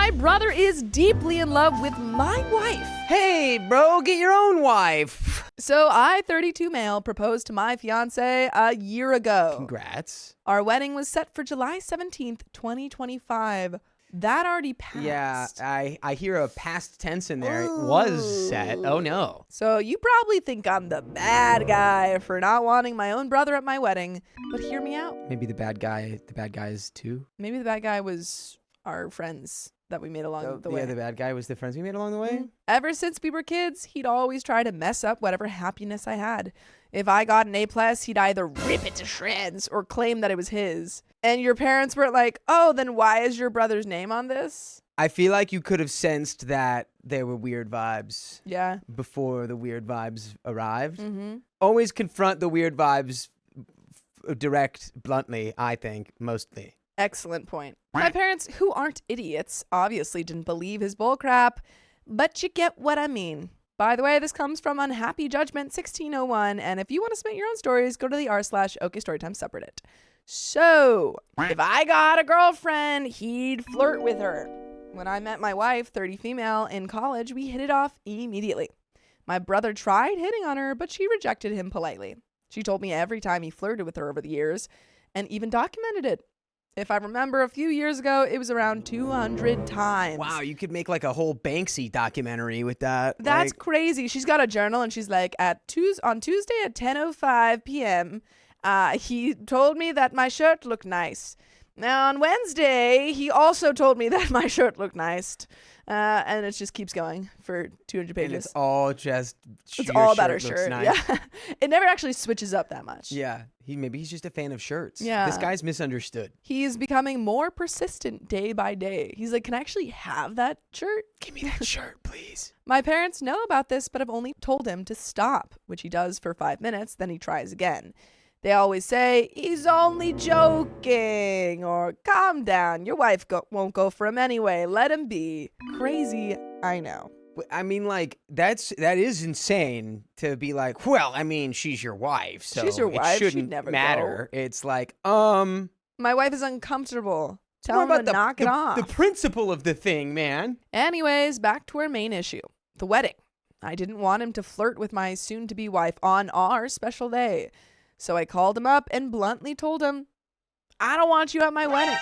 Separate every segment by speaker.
Speaker 1: My brother is deeply in love with my wife.
Speaker 2: Hey, bro, get your own wife.
Speaker 1: So I, 32 male, proposed to my fiance a year ago.
Speaker 2: Congrats.
Speaker 1: Our wedding was set for July 17th, 2025. That already passed.
Speaker 2: Yeah, I hear a past tense in there. It was set. Oh, no.
Speaker 1: So you probably think I'm the bad guy for not wanting my own brother at my wedding, but hear me out.
Speaker 2: Maybe the bad guys too.
Speaker 1: Maybe the bad guy was our friends that we made along the way.
Speaker 2: Yeah, the bad guy was the friends we made along the way?
Speaker 1: Ever since we were kids, he'd always try to mess up whatever happiness I had. If I got an A+, he'd either rip it to shreds or claim that it was his. And your parents were like, oh, then why is your brother's name on this?
Speaker 2: I feel like you could have sensed that there were weird vibes.
Speaker 1: Yeah.
Speaker 2: Before the weird vibes arrived.
Speaker 1: Mm-hmm.
Speaker 2: Always confront the weird vibes bluntly, I think, mostly.
Speaker 1: Excellent point. My parents, who aren't idiots, obviously didn't believe his bullcrap, but you get what I mean. By the way, this comes from Unhappy Judgment 1601, and if you want to submit your own stories, go to the r/OKStorytime subreddit. So, if I got a girlfriend, he'd flirt with her. When I met my wife, 30 female, in college, we hit it off immediately. My brother tried hitting on her, but she rejected him politely. She told me every time he flirted with her over the years, and even documented it. If I remember, a few years ago, it was around 200 times.
Speaker 2: Wow, you could make like a whole Banksy documentary with that.
Speaker 1: That's crazy. She's got a journal, and she's like, on Tuesday at 10:05 p.m., he told me that my shirt looked nice. Now, on Wednesday, he also told me that my shirt looked nice. And it just keeps going for 200 pages.
Speaker 2: And it's all just
Speaker 1: it's all about her
Speaker 2: looks
Speaker 1: shirt.
Speaker 2: nice.
Speaker 1: Yeah. It never actually switches up that much.
Speaker 2: Yeah. Maybe he's just a fan of shirts.
Speaker 1: Yeah.
Speaker 2: This guy's misunderstood.
Speaker 1: He's becoming more persistent day by day. He's like, can I actually have that shirt?
Speaker 2: Give me that shirt, please.
Speaker 1: My parents know about this, but have only told him to stop, which he does for 5 minutes, then he tries again. They always say, he's only joking, or calm down, your wife won't go for him anyway, let him be. Crazy, I know.
Speaker 2: I mean, like, that is insane to be like, well, I mean, she's your wife, so
Speaker 1: she's your wife.
Speaker 2: It shouldn't
Speaker 1: She'd never
Speaker 2: matter.
Speaker 1: go.
Speaker 2: It's like,
Speaker 1: My wife is uncomfortable. Tell him to knock it off.
Speaker 2: The principle of the thing, man.
Speaker 1: Anyways, back to our main issue, the wedding. I didn't want him to flirt with my soon-to-be wife on our special day. So I called him up and bluntly told him, I don't want you at my wedding.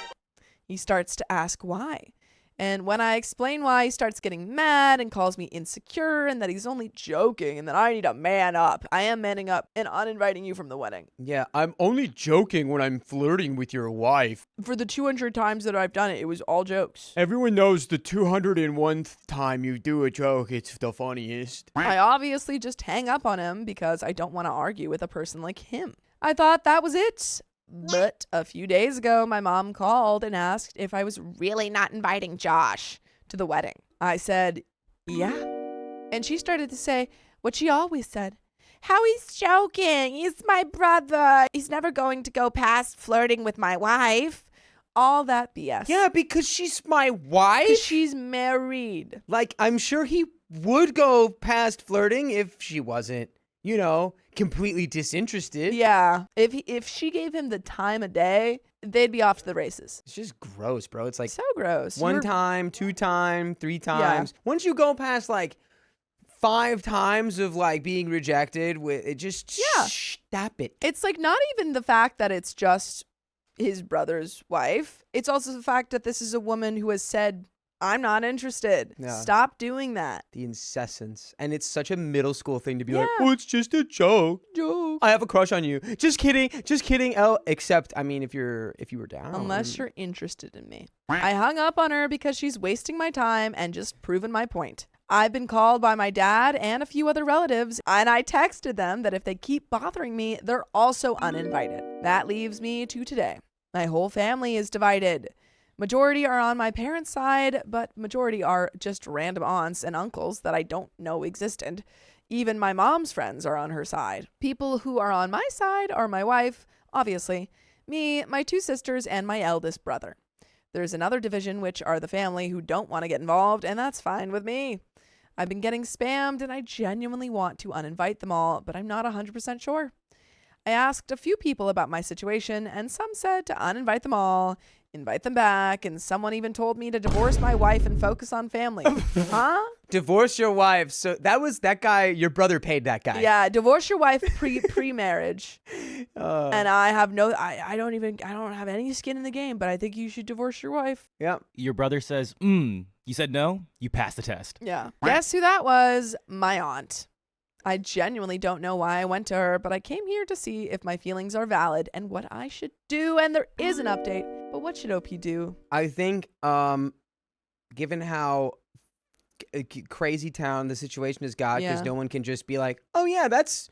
Speaker 1: He starts to ask why. And when I explain why, he starts getting mad and calls me insecure and that he's only joking and that I need to man up. I am manning up and uninviting you from the wedding.
Speaker 2: Yeah, I'm only joking when I'm flirting with your wife.
Speaker 1: For the 200 times that I've done it, it was all jokes.
Speaker 2: Everyone knows the 201th time you do a joke, it's the funniest.
Speaker 1: I obviously just hang up on him because I don't want to argue with a person like him. I thought that was it. But a few days ago, my mom called and asked if I was really not inviting Josh to the wedding. I said, yeah. And she started to say what she always said. How he's joking. He's my brother. He's never going to go past flirting with my wife. All that BS.
Speaker 2: Yeah, because she's my wife.
Speaker 1: 'Cause she's married.
Speaker 2: Like, I'm sure he would go past flirting if she wasn't, completely disinterested.
Speaker 1: Yeah. If she gave him the time of day, they'd be off to the races.
Speaker 2: It's just gross, bro. It's like
Speaker 1: so gross.
Speaker 2: One time, 2 times, 3 times. Yeah. Once you go past like 5 times of like being rejected, it just stop it.
Speaker 1: It's like not even the fact that it's just his brother's wife. It's also the fact that this is a woman who has said, I'm not interested. Yeah. Stop doing that.
Speaker 2: The incessance. And it's such a middle school thing to be like, oh, it's just a joke. I have a crush on you. Just kidding. Oh, except, I mean, if you were down.
Speaker 1: Unless you're interested in me. I hung up on her because she's wasting my time and just proving my point. I've been called by my dad and a few other relatives, and I texted them that if they keep bothering me, they're also uninvited. That leaves me to today. My whole family is divided. Majority are on my parents' side, but majority are just random aunts and uncles that I don't know existed. Even my mom's friends are on her side. People who are on my side are my wife, obviously, me, my 2 sisters, and my eldest brother. There's another division, which are the family who don't want to get involved, and that's fine with me. I've been getting spammed, and I genuinely want to uninvite them all, but I'm not 100% sure. I asked a few people about my situation, and some said to uninvite them all invite them back, and someone even told me to divorce my wife and focus on family. Huh?
Speaker 2: Divorce your wife. So that guy, your brother paid that guy.
Speaker 1: Yeah, divorce your wife pre-marriage. And I don't have any skin in the game, but I think you should divorce your wife.
Speaker 2: Yeah.
Speaker 3: Your brother says, you said no, you passed the test.
Speaker 1: Yeah. Guess who that was? My aunt. I genuinely don't know why I went to her, but I came here to see if my feelings are valid and what I should do, and there is an update. But what should OP do?
Speaker 2: I think, given how crazy town the situation has got, because no one can just be like, oh yeah, that's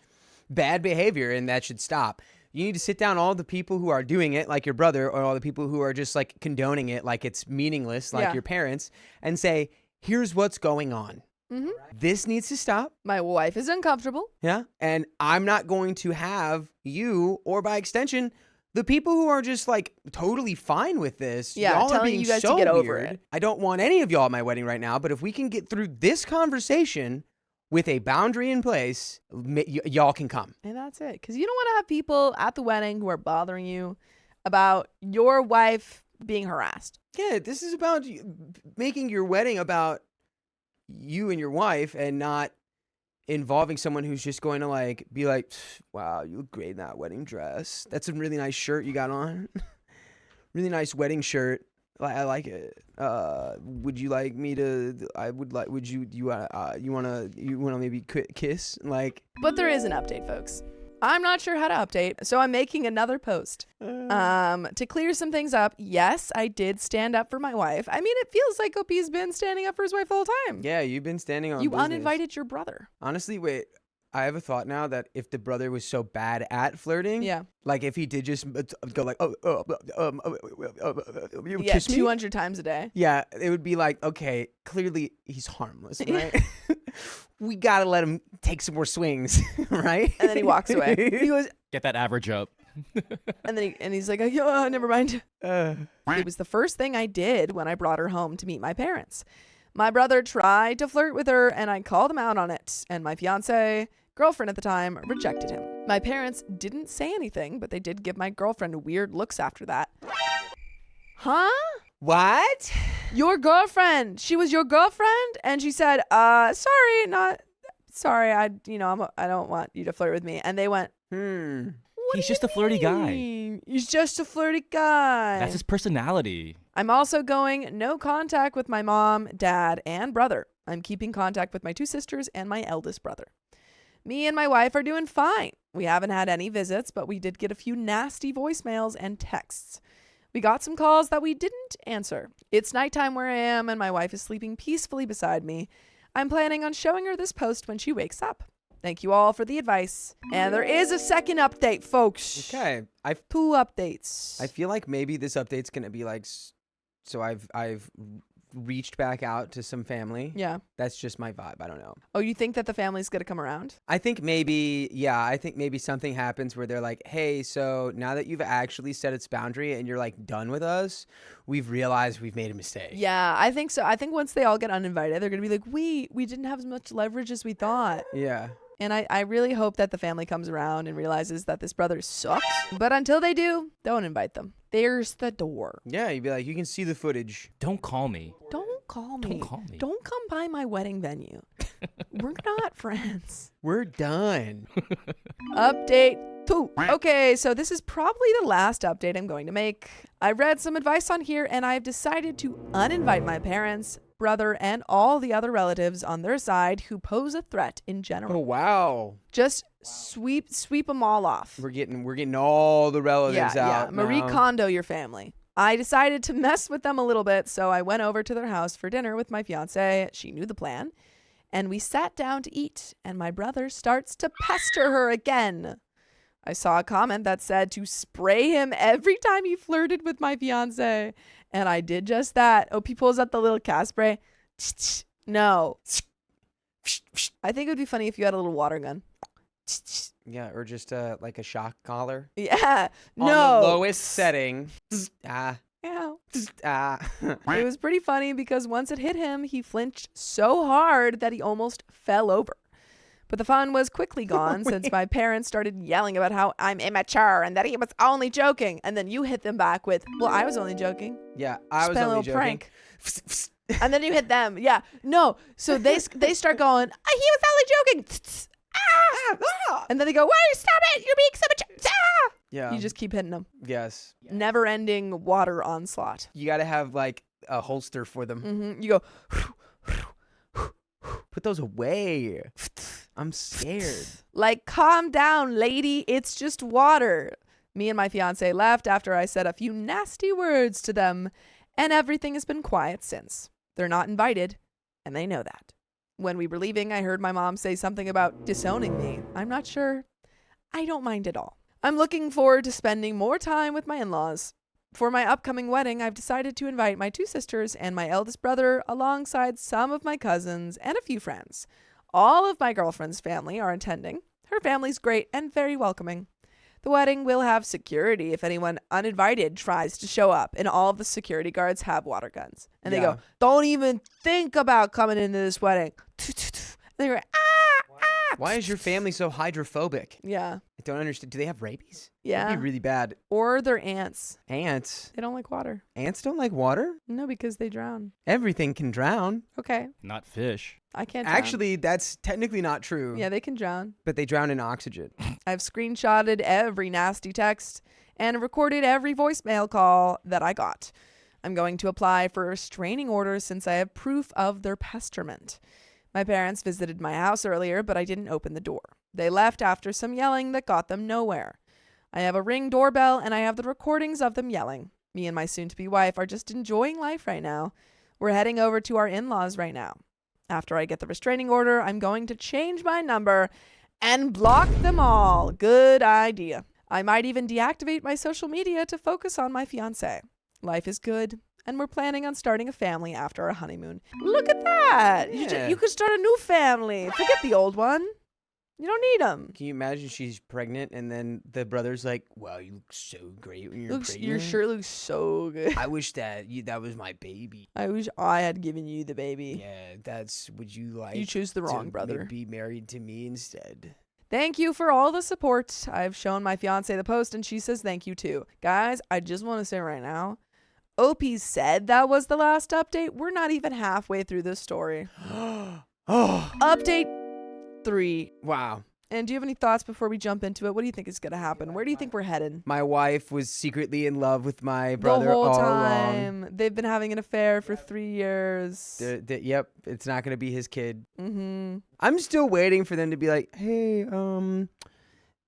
Speaker 2: bad behavior and that should stop. You need to sit down all the people who are doing it, like your brother, or all the people who are just like condoning it, like it's meaningless, like your parents, and say, here's what's going on.
Speaker 1: Mm-hmm.
Speaker 2: This needs to stop.
Speaker 1: My wife is uncomfortable.
Speaker 2: Yeah. And I'm not going to have you, or by extension, the people who are just like totally fine with this.
Speaker 1: Yeah,
Speaker 2: y'all are
Speaker 1: telling
Speaker 2: being
Speaker 1: you guys
Speaker 2: so
Speaker 1: to get over
Speaker 2: weird.
Speaker 1: it.
Speaker 2: I don't want any of y'all at my wedding right now, but if we can get through this conversation with a boundary in place, y'all can come.
Speaker 1: And that's it. Because you don't want to have people at the wedding who are bothering you about your wife being harassed.
Speaker 2: Yeah, this is about making your wedding about you and your wife and not involving someone who's just going to like be like, wow, you look great in that wedding dress. That's a really nice shirt you got on. Really nice wedding shirt. I like it. Would you like me to? Would you? You wanna maybe kiss? Like.
Speaker 1: But there is an update, folks. I'm not sure how to update, so I'm making another post. To clear some things up, yes, I did stand up for my wife. I mean, it feels like OP's been standing up for his wife the whole time.
Speaker 2: Yeah, you've been standing on
Speaker 1: You
Speaker 2: business.
Speaker 1: uninvited your brother.
Speaker 2: Honestly, wait. I have a thought now that if the brother was so bad at flirting, like if he did just go like, you kiss me
Speaker 1: 200 times a day.
Speaker 2: Yeah, it would be like, okay, clearly he's harmless, right? We gotta let him take some more swings, right?
Speaker 1: And then he walks away. He goes,
Speaker 3: get that average up.
Speaker 1: and then he's like, oh, never mind. It was the first thing I did when I brought her home to meet my parents. My brother tried to flirt with her, and I called him out on it. And my fiance, girlfriend at the time, rejected him. My parents didn't say anything, but they did give my girlfriend weird looks after that. Huh?
Speaker 2: What?
Speaker 1: Your girlfriend. She was your girlfriend? And she said, sorry, not sorry. I don't want you to flirt with me. And they went,
Speaker 3: He's just a flirty guy.
Speaker 1: He's just a flirty guy.
Speaker 3: That's his personality.
Speaker 1: I'm also going no contact with my mom, dad, and brother. I'm keeping contact with my 2 sisters and my eldest brother. Me and my wife are doing fine. We haven't had any visits, but we did get a few nasty voicemails and texts. We got some calls that we didn't answer. It's nighttime where I am, and my wife is sleeping peacefully beside me. I'm planning on showing her this post when she wakes up. Thank you all for the advice. And there is a second update, folks.
Speaker 2: Okay.
Speaker 1: 2 updates.
Speaker 2: I feel like maybe this update's going to be like, so I've reached back out to some family.
Speaker 1: Yeah.
Speaker 2: That's just my vibe. I don't know.
Speaker 1: Oh, you think that the family's going to come around?
Speaker 2: I think maybe something happens where they're like, hey, so now that you've actually set its boundary and you're like done with us, we've realized we've made a mistake.
Speaker 1: Yeah, I think so. I think once they all get uninvited, they're going to be like, we didn't have as much leverage as we thought.
Speaker 2: Yeah.
Speaker 1: And I really hope that the family comes around and realizes that this brother sucks. But until they do, don't invite them. There's the door.
Speaker 2: Yeah, you'd be like, you can see the footage.
Speaker 3: Don't call me.
Speaker 1: Don't call me.
Speaker 3: Don't call me.
Speaker 1: Don't come by my wedding venue. We're not friends.
Speaker 2: We're done.
Speaker 1: Update 2. Okay, so this is probably the last update I'm going to make. I read some advice on here, and I've decided to uninvite my parents, brother, and all the other relatives on their side who pose a threat in general.
Speaker 2: Oh, wow.
Speaker 1: Just sweep them all off.
Speaker 2: We're getting all the relatives out.
Speaker 1: Marie
Speaker 2: now.
Speaker 1: Kondo your family. I decided to mess with them a little bit, so I went over to their house for dinner with my fiance. She knew the plan. And we sat down to eat, and my brother starts to pester her again. I saw a comment that said to spray him every time he flirted with my fiance. And I did just that. OP pulls out the little cat spray. No. I think it would be funny if you had a little water gun.
Speaker 2: Yeah, or just like a shock collar.
Speaker 1: Yeah.
Speaker 2: On
Speaker 1: No.
Speaker 2: the lowest setting.
Speaker 1: Yeah.
Speaker 2: It
Speaker 1: was pretty funny because once it hit him, he flinched so hard that he almost fell over. But the fun was quickly gone since my parents started yelling about how I'm immature and that he was only joking. And then you hit them back with, well, I was only joking.
Speaker 2: Yeah, I
Speaker 1: Just
Speaker 2: was
Speaker 1: playing a
Speaker 2: only
Speaker 1: little
Speaker 2: joking.
Speaker 1: prank. And then you hit them. Yeah. No. So they start going, he was only joking. And then they go, wait, stop it. You're being so mature.
Speaker 2: Yeah.
Speaker 1: You just keep hitting them.
Speaker 2: Yes.
Speaker 1: Never ending water onslaught.
Speaker 2: You got to have like a holster for them.
Speaker 1: You go,
Speaker 2: Put those away. I'm scared.
Speaker 1: like, calm down, lady. It's just water. Me and my fiance left after I said a few nasty words to them, and everything has been quiet since. They're not invited, and they know that. When we were leaving, I heard my mom say something about disowning me. I'm not sure. I don't mind at all. I'm looking forward to spending more time with my in-laws. For my upcoming wedding, I've decided to invite my 2 sisters and my eldest brother alongside some of my cousins and a few friends. All of my girlfriend's family are attending. Her family's great and very welcoming. The wedding will have security if anyone uninvited tries to show up, and all of the security guards have water guns. And they go, don't even think about coming into this wedding. They go,
Speaker 2: Why is your family so hydrophobic?
Speaker 1: Yeah.
Speaker 2: I don't understand. Do they have rabies?
Speaker 1: Yeah.
Speaker 2: That'd be really bad.
Speaker 1: Or they're ants.
Speaker 2: Ants.
Speaker 1: They don't like water.
Speaker 2: Ants don't like water?
Speaker 1: No, because they drown.
Speaker 2: Everything can drown.
Speaker 1: Okay.
Speaker 3: Not fish.
Speaker 1: I can't drown.
Speaker 2: Actually, that's technically not true.
Speaker 1: Yeah, they can drown.
Speaker 2: But they drown in oxygen.
Speaker 1: I've screenshotted every nasty text and recorded every voicemail call that I got. I'm going to apply for a restraining order since I have proof of their pesterment. My parents visited my house earlier, but I didn't open the door. They left after some yelling that got them nowhere. I have a Ring doorbell, and I have the recordings of them yelling. Me and my soon-to-be wife are just enjoying life right now. We're heading over to our in-laws right now. After I get the restraining order, I'm going to change my number and block them all. Good idea. I might even deactivate my social media to focus on my fiancé. Life is good. And we're planning on starting a family after our honeymoon. Look at that.
Speaker 2: Yeah.
Speaker 1: You could start a new family. Forget the old one. You don't need them.
Speaker 2: Can you imagine she's pregnant and then the brother's like, wow, you look so great when you're pregnant.
Speaker 1: Your shirt looks so good.
Speaker 2: I wish that was my baby.
Speaker 1: I wish I had given you the baby.
Speaker 2: Yeah, would you like
Speaker 1: You choose the wrong
Speaker 2: to
Speaker 1: brother.
Speaker 2: be married to me instead?
Speaker 1: Thank you for all the support. I've shown my fiance the post and she says thank you too. Guys, I just want to say right now, OP said that was the last update. We're not even halfway through this story.
Speaker 2: Oh,
Speaker 1: Update 3.
Speaker 2: wow.
Speaker 1: And do you have any thoughts before we jump into it? What do you think is going to happen? Where do you think we're headed?
Speaker 2: My wife was secretly in love with my brother
Speaker 1: the whole
Speaker 2: all
Speaker 1: time.
Speaker 2: along.
Speaker 1: They've been having an affair for 3 years.
Speaker 2: Yep, it's not going to be his kid.
Speaker 1: Mm-hmm.
Speaker 2: I'm still waiting for them to be like, hey,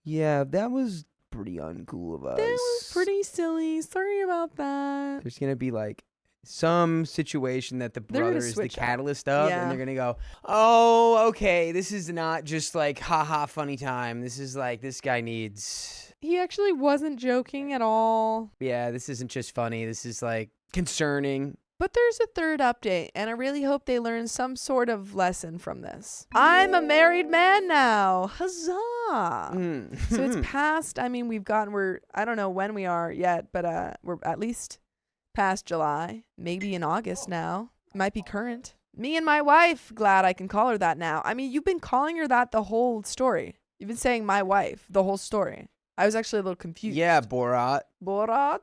Speaker 2: yeah, that was pretty uncool of us.
Speaker 1: That was pretty silly. Sorry about that.
Speaker 2: There's going to be like some situation that the
Speaker 1: They're gonna
Speaker 2: brother is the
Speaker 1: switch up.
Speaker 2: catalyst of,
Speaker 1: Yeah.
Speaker 2: and they're going to go, oh, okay, this is not just like, haha, funny time. This is like, this guy needs,
Speaker 1: He actually wasn't joking at all.
Speaker 2: yeah, this isn't just funny. This is like concerning.
Speaker 1: But there's a 3rd update, and I really hope they learn some sort of lesson from this. I'm a married man now. Huzzah! So it's past, I mean, I don't know when we are yet, but we're at least past July, maybe in August now. It might be current. Me and my wife, glad I can call her that now. I mean, you've been calling her that the whole story. You've been saying my wife the whole story. I was actually a little confused.
Speaker 2: Yeah, Borat.
Speaker 1: Borat?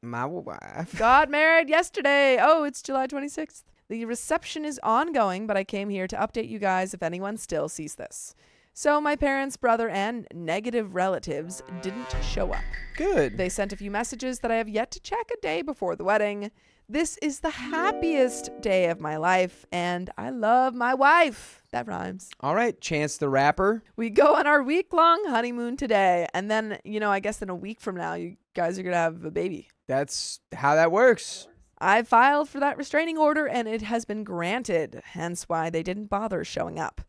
Speaker 2: My wife.
Speaker 1: Got married yesterday. Oh, it's July 26th. The reception is ongoing, but I came here to update you guys if anyone still sees this. So my parents, brother, and negative relatives didn't show up.
Speaker 2: Good.
Speaker 1: They sent a few messages that I have yet to check a day before the wedding. This is the happiest day of my life, and I love my wife. That rhymes.
Speaker 2: All right, Chance the Rapper.
Speaker 1: We go on our week-long honeymoon today, and then, I guess in a week from now, you guys are going to have a baby.
Speaker 2: That's how that works.
Speaker 1: I filed for that restraining order and it has been granted, hence why they didn't bother showing up.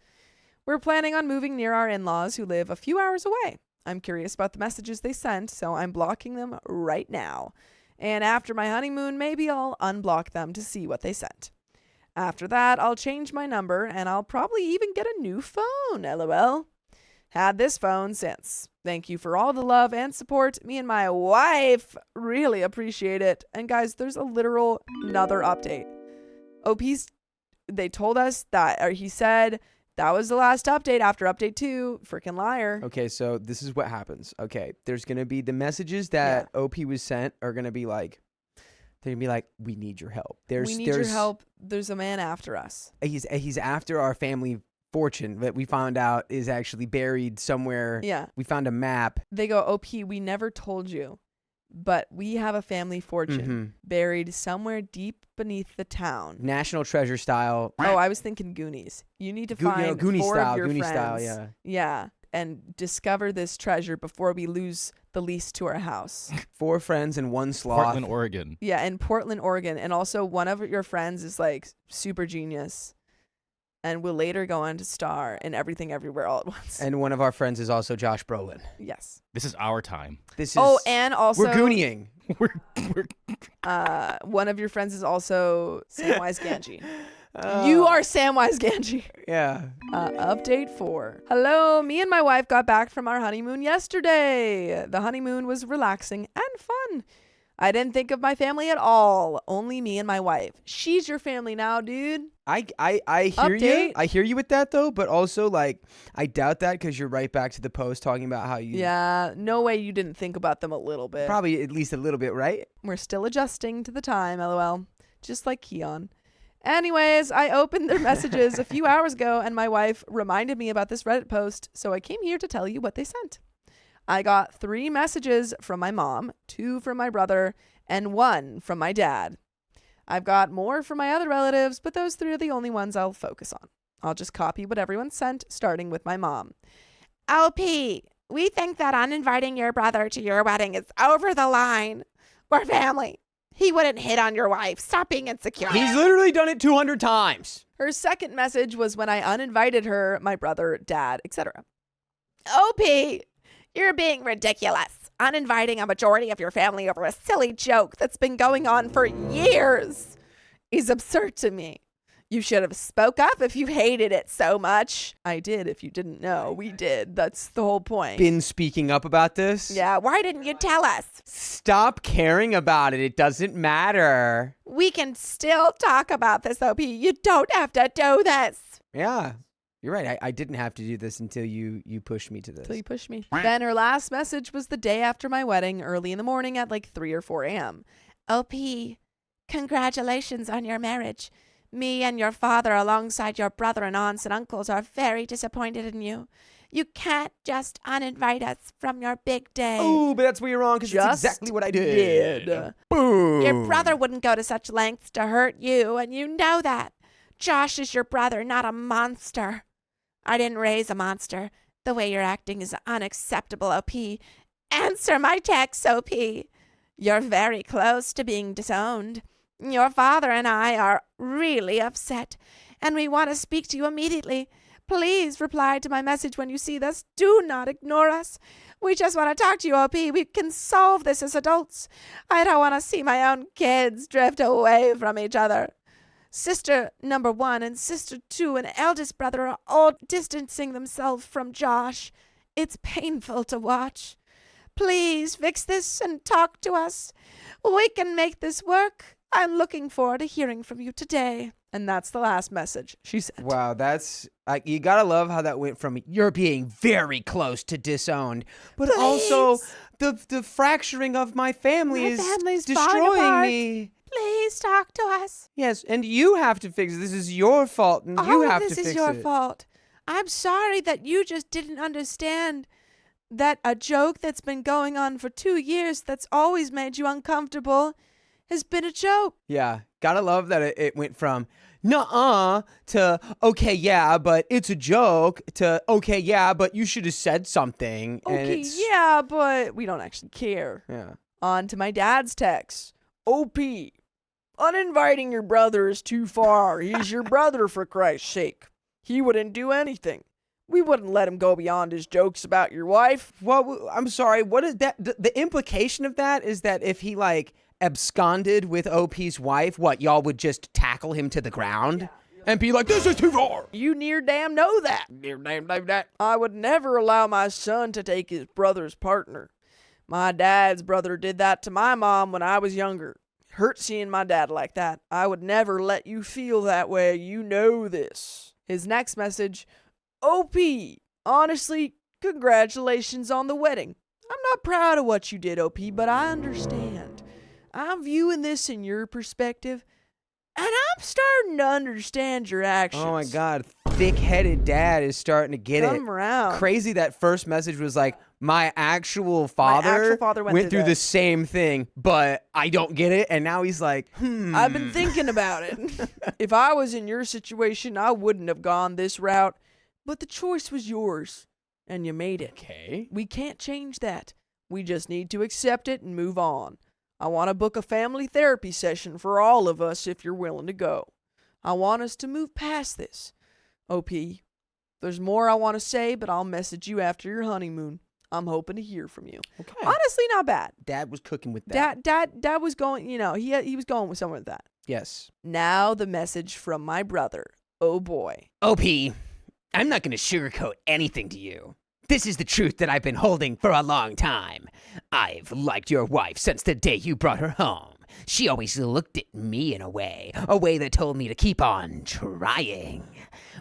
Speaker 1: We're planning on moving near our in-laws who live a few hours away. I'm curious about the messages they sent, so I'm blocking them right now. And after my honeymoon, maybe I'll unblock them to see what they sent. After that, I'll change my number and I'll probably even get a new phone, lol. Had this phone since. Thank you for all the love and support. Me and my wife really appreciate it. And guys, there's a literal another update. They told us that, or he said That was the last update after update 2. Freaking liar.
Speaker 2: Okay, so this is what happens. Okay, there's gonna be the messages that OP was sent are gonna be like, they're gonna be like, we need your help.
Speaker 1: We need your help. There's a man after us.
Speaker 2: He's after our family fortune that we found out is actually buried somewhere.
Speaker 1: Yeah.
Speaker 2: We found a map.
Speaker 1: They go, OP, we never told you, but we have a family fortune buried somewhere deep beneath the town.
Speaker 2: National Treasure style.
Speaker 1: Oh, I was thinking Goonies. You need to find
Speaker 2: Goonies
Speaker 1: 4
Speaker 2: style,
Speaker 1: of your
Speaker 2: Goonies
Speaker 1: friends.
Speaker 2: style, yeah.
Speaker 1: Yeah, and discover this treasure before we lose the lease to our house.
Speaker 2: 4 friends and 1 sloth.
Speaker 3: Portland, Oregon.
Speaker 1: Yeah, in Portland, Oregon. And also one of your friends is like super genius and will later go on to star in Everything Everywhere All at Once.
Speaker 2: And one of our friends is also Josh Brolin.
Speaker 1: Yes.
Speaker 3: This is our time.
Speaker 2: This is.
Speaker 1: Oh, and also
Speaker 2: we're Goonieing.
Speaker 3: We're
Speaker 1: one of your friends is also Samwise Gamgee. You are Samwise Gamgee.
Speaker 2: Yeah.
Speaker 1: Update 4. Hello, me and my wife got back from our honeymoon yesterday. The honeymoon was relaxing and fun. I didn't think of my family at all. Only me and my wife. She's your family now, dude.
Speaker 2: I hear you.
Speaker 1: Update.
Speaker 2: I hear you with that though, but also like I doubt that because you're right back to the post talking about how you
Speaker 1: Yeah, no way you didn't think about them a little bit.
Speaker 2: probably at least a little bit, right?
Speaker 1: We're still adjusting to the time, lol. Just like Keon. Anyways, I opened their messages a few hours ago and my wife reminded me about this Reddit post, so I came here to tell you what they sent. I got 3 messages from my mom, 2 from my brother, and 1 from my dad. I've got more from my other relatives, but those 3 are the only ones I'll focus on. I'll just copy what everyone sent, starting with my mom. LP, we think that uninviting your brother to your wedding is over the line. We're family. He wouldn't hit on your wife. Stop being insecure.
Speaker 2: He's literally done it 200 times.
Speaker 1: Her second message was when I uninvited her, my brother, dad, etc. OP, you're being ridiculous. Uninviting a majority of your family over a silly joke that's been going on for years is absurd to me. You should have spoke up if you hated it so much. I did, if you didn't know. We did. That's the whole point.
Speaker 2: Been speaking up about this?
Speaker 1: Yeah, why didn't you tell us?
Speaker 2: Stop caring about it. It doesn't matter.
Speaker 1: We can still talk about this, OP. You don't have to do this.
Speaker 2: Yeah. You're right. I didn't have to do this until you pushed me to this.
Speaker 1: Until you pushed me. Then her last message was the day after my wedding, early in the morning at like 3 or 4 a.m. LP, congratulations on your marriage. Me and your father, alongside your brother and aunts and uncles, are very disappointed in you. You can't just uninvite us from your big day.
Speaker 2: Oh, but that's where you're wrong because that's exactly what I did. Boom.
Speaker 1: Your brother wouldn't go to such lengths to hurt you, and you know that. Josh is your brother, not a monster. I didn't raise a monster. The way you're acting is unacceptable, OP. Answer my text, OP. You're very close to being disowned. Your father and I are really upset, and we want to speak to you immediately. Please reply to my message when you see this. Do not ignore us. We just want to talk to you, OP. We can solve this as adults. I don't want to see my own kids drift away from each other. Sister number 1 and sister 2 and eldest brother are all distancing themselves from Josh. It's painful to watch. Please fix this and talk to us. We can make this work. I'm looking forward to hearing from you today. And that's the last message she sent.
Speaker 2: Wow, that's you gotta love how that went from you're being very close to disowned, but also the fracturing of my family is destroying me.
Speaker 1: Please talk to us.
Speaker 2: Yes, and you have to fix it. This is your fault, and you have to fix it.
Speaker 1: This is your fault. I'm sorry that you just didn't understand that a joke that's been going on for 2 years that's always made you uncomfortable has been a joke.
Speaker 2: Yeah, gotta love that it went from nuh-uh to okay, yeah, but it's a joke to okay, yeah, but you should have said something.
Speaker 1: Okay, yeah, but we don't actually care.
Speaker 2: Yeah.
Speaker 1: On to my dad's text. OP, uninviting your brother is too far. He's your brother, for Christ's sake. He wouldn't do anything. We wouldn't let him go beyond his jokes about your wife.
Speaker 2: Well, I'm sorry. What is that? The implication of that is that if he like absconded with OP's wife, what, y'all would just tackle him to the ground and be like, this is too far.
Speaker 1: You near damn know that.
Speaker 2: Near damn know that.
Speaker 1: I would never allow my son to take his brother's partner. My dad's brother did that to my mom when I was younger. Hurt seeing my dad like that. I would never let you feel that way. You know this. His next message, OP, honestly, congratulations on the wedding. I'm not proud of what you did, OP, but I understand. I'm viewing this in your perspective, and I'm starting to understand your actions.
Speaker 2: Oh my God, thick-headed dad is starting to get it.
Speaker 1: Come around.
Speaker 2: Crazy that first message was like, my actual father, went through the same thing, but I don't get it. And now he's like,
Speaker 1: I've been thinking about it. If I was in your situation, I wouldn't have gone this route, but the choice was yours, and you made it.
Speaker 2: Okay.
Speaker 1: We can't change that. We just need to accept it and move on. I want to book a family therapy session for all of us if you're willing to go. I want us to move past this. OP, there's more I want to say, but I'll message you after your honeymoon. I'm hoping to hear from you.
Speaker 2: Okay.
Speaker 1: Honestly, not bad.
Speaker 2: Dad was cooking with that.
Speaker 1: Dad was going, he was going with somewhere with that.
Speaker 2: Yes.
Speaker 1: Now the message from my brother. Oh boy.
Speaker 4: OP, I'm not going to sugarcoat anything to you. This is the truth that I've been holding for a long time. I've liked your wife since the day you brought her home. She always looked at me in a way that told me to keep on trying.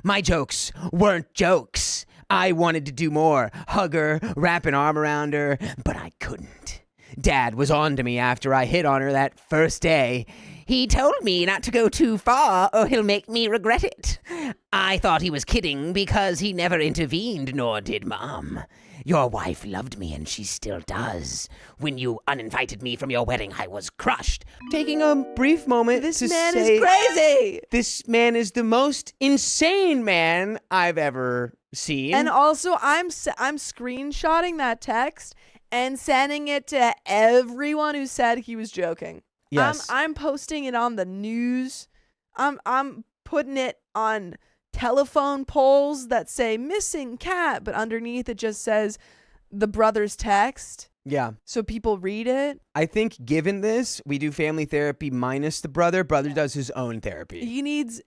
Speaker 4: My jokes weren't jokes. I wanted to do more, hug her, wrap an arm around her, but I couldn't. Dad was on to me after I hit on her that first day. He told me not to go too far or he'll make me regret it. I thought he was kidding because he never intervened, nor did Mom. Your wife loved me and she still does. When you uninvited me from your wedding, I was crushed.
Speaker 2: Taking a brief moment
Speaker 1: This
Speaker 2: to
Speaker 1: man
Speaker 2: say,
Speaker 1: is crazy.
Speaker 2: this man is the most insane man I've ever seen.
Speaker 1: And also, I'm screenshotting that text and sending it to everyone who said he was joking.
Speaker 2: yes.
Speaker 1: I'm posting it on the news. I'm putting it on telephone poles that say missing cat, but underneath it just says the brother's text.
Speaker 2: yeah.
Speaker 1: So people read it.
Speaker 2: I think given this, we do family therapy minus the brother. Brother does his own therapy.
Speaker 1: He needs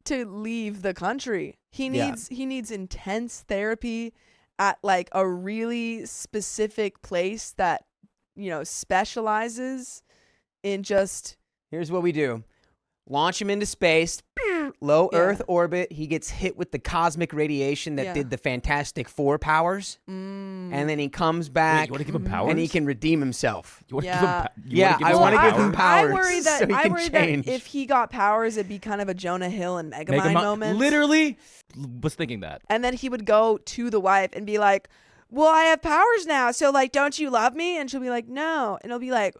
Speaker 1: to leave the country. He
Speaker 2: Yeah.
Speaker 1: needs intense therapy at like a really specific place that, specializes in just
Speaker 2: Here's what we do. Launch him into space, low
Speaker 1: Yeah.
Speaker 2: Earth orbit. He gets hit with the cosmic radiation that
Speaker 1: Yeah.
Speaker 2: did the Fantastic Four powers. And then he comes
Speaker 3: Wait,
Speaker 2: back
Speaker 3: you want to give him powers?
Speaker 2: and he can redeem himself.
Speaker 3: You want to
Speaker 1: Yeah.
Speaker 3: give him
Speaker 2: Yeah, I wanna give him powers
Speaker 1: I worry that
Speaker 2: so he can change.
Speaker 1: if he got powers, it'd be kind of a Jonah Hill and Megamind
Speaker 3: Megamind
Speaker 1: moment.
Speaker 3: Literally was thinking that.
Speaker 1: And then he would go to the wife and be like, well, I have powers now, so like, don't you love me? And she'll be like, no. And he'll be like,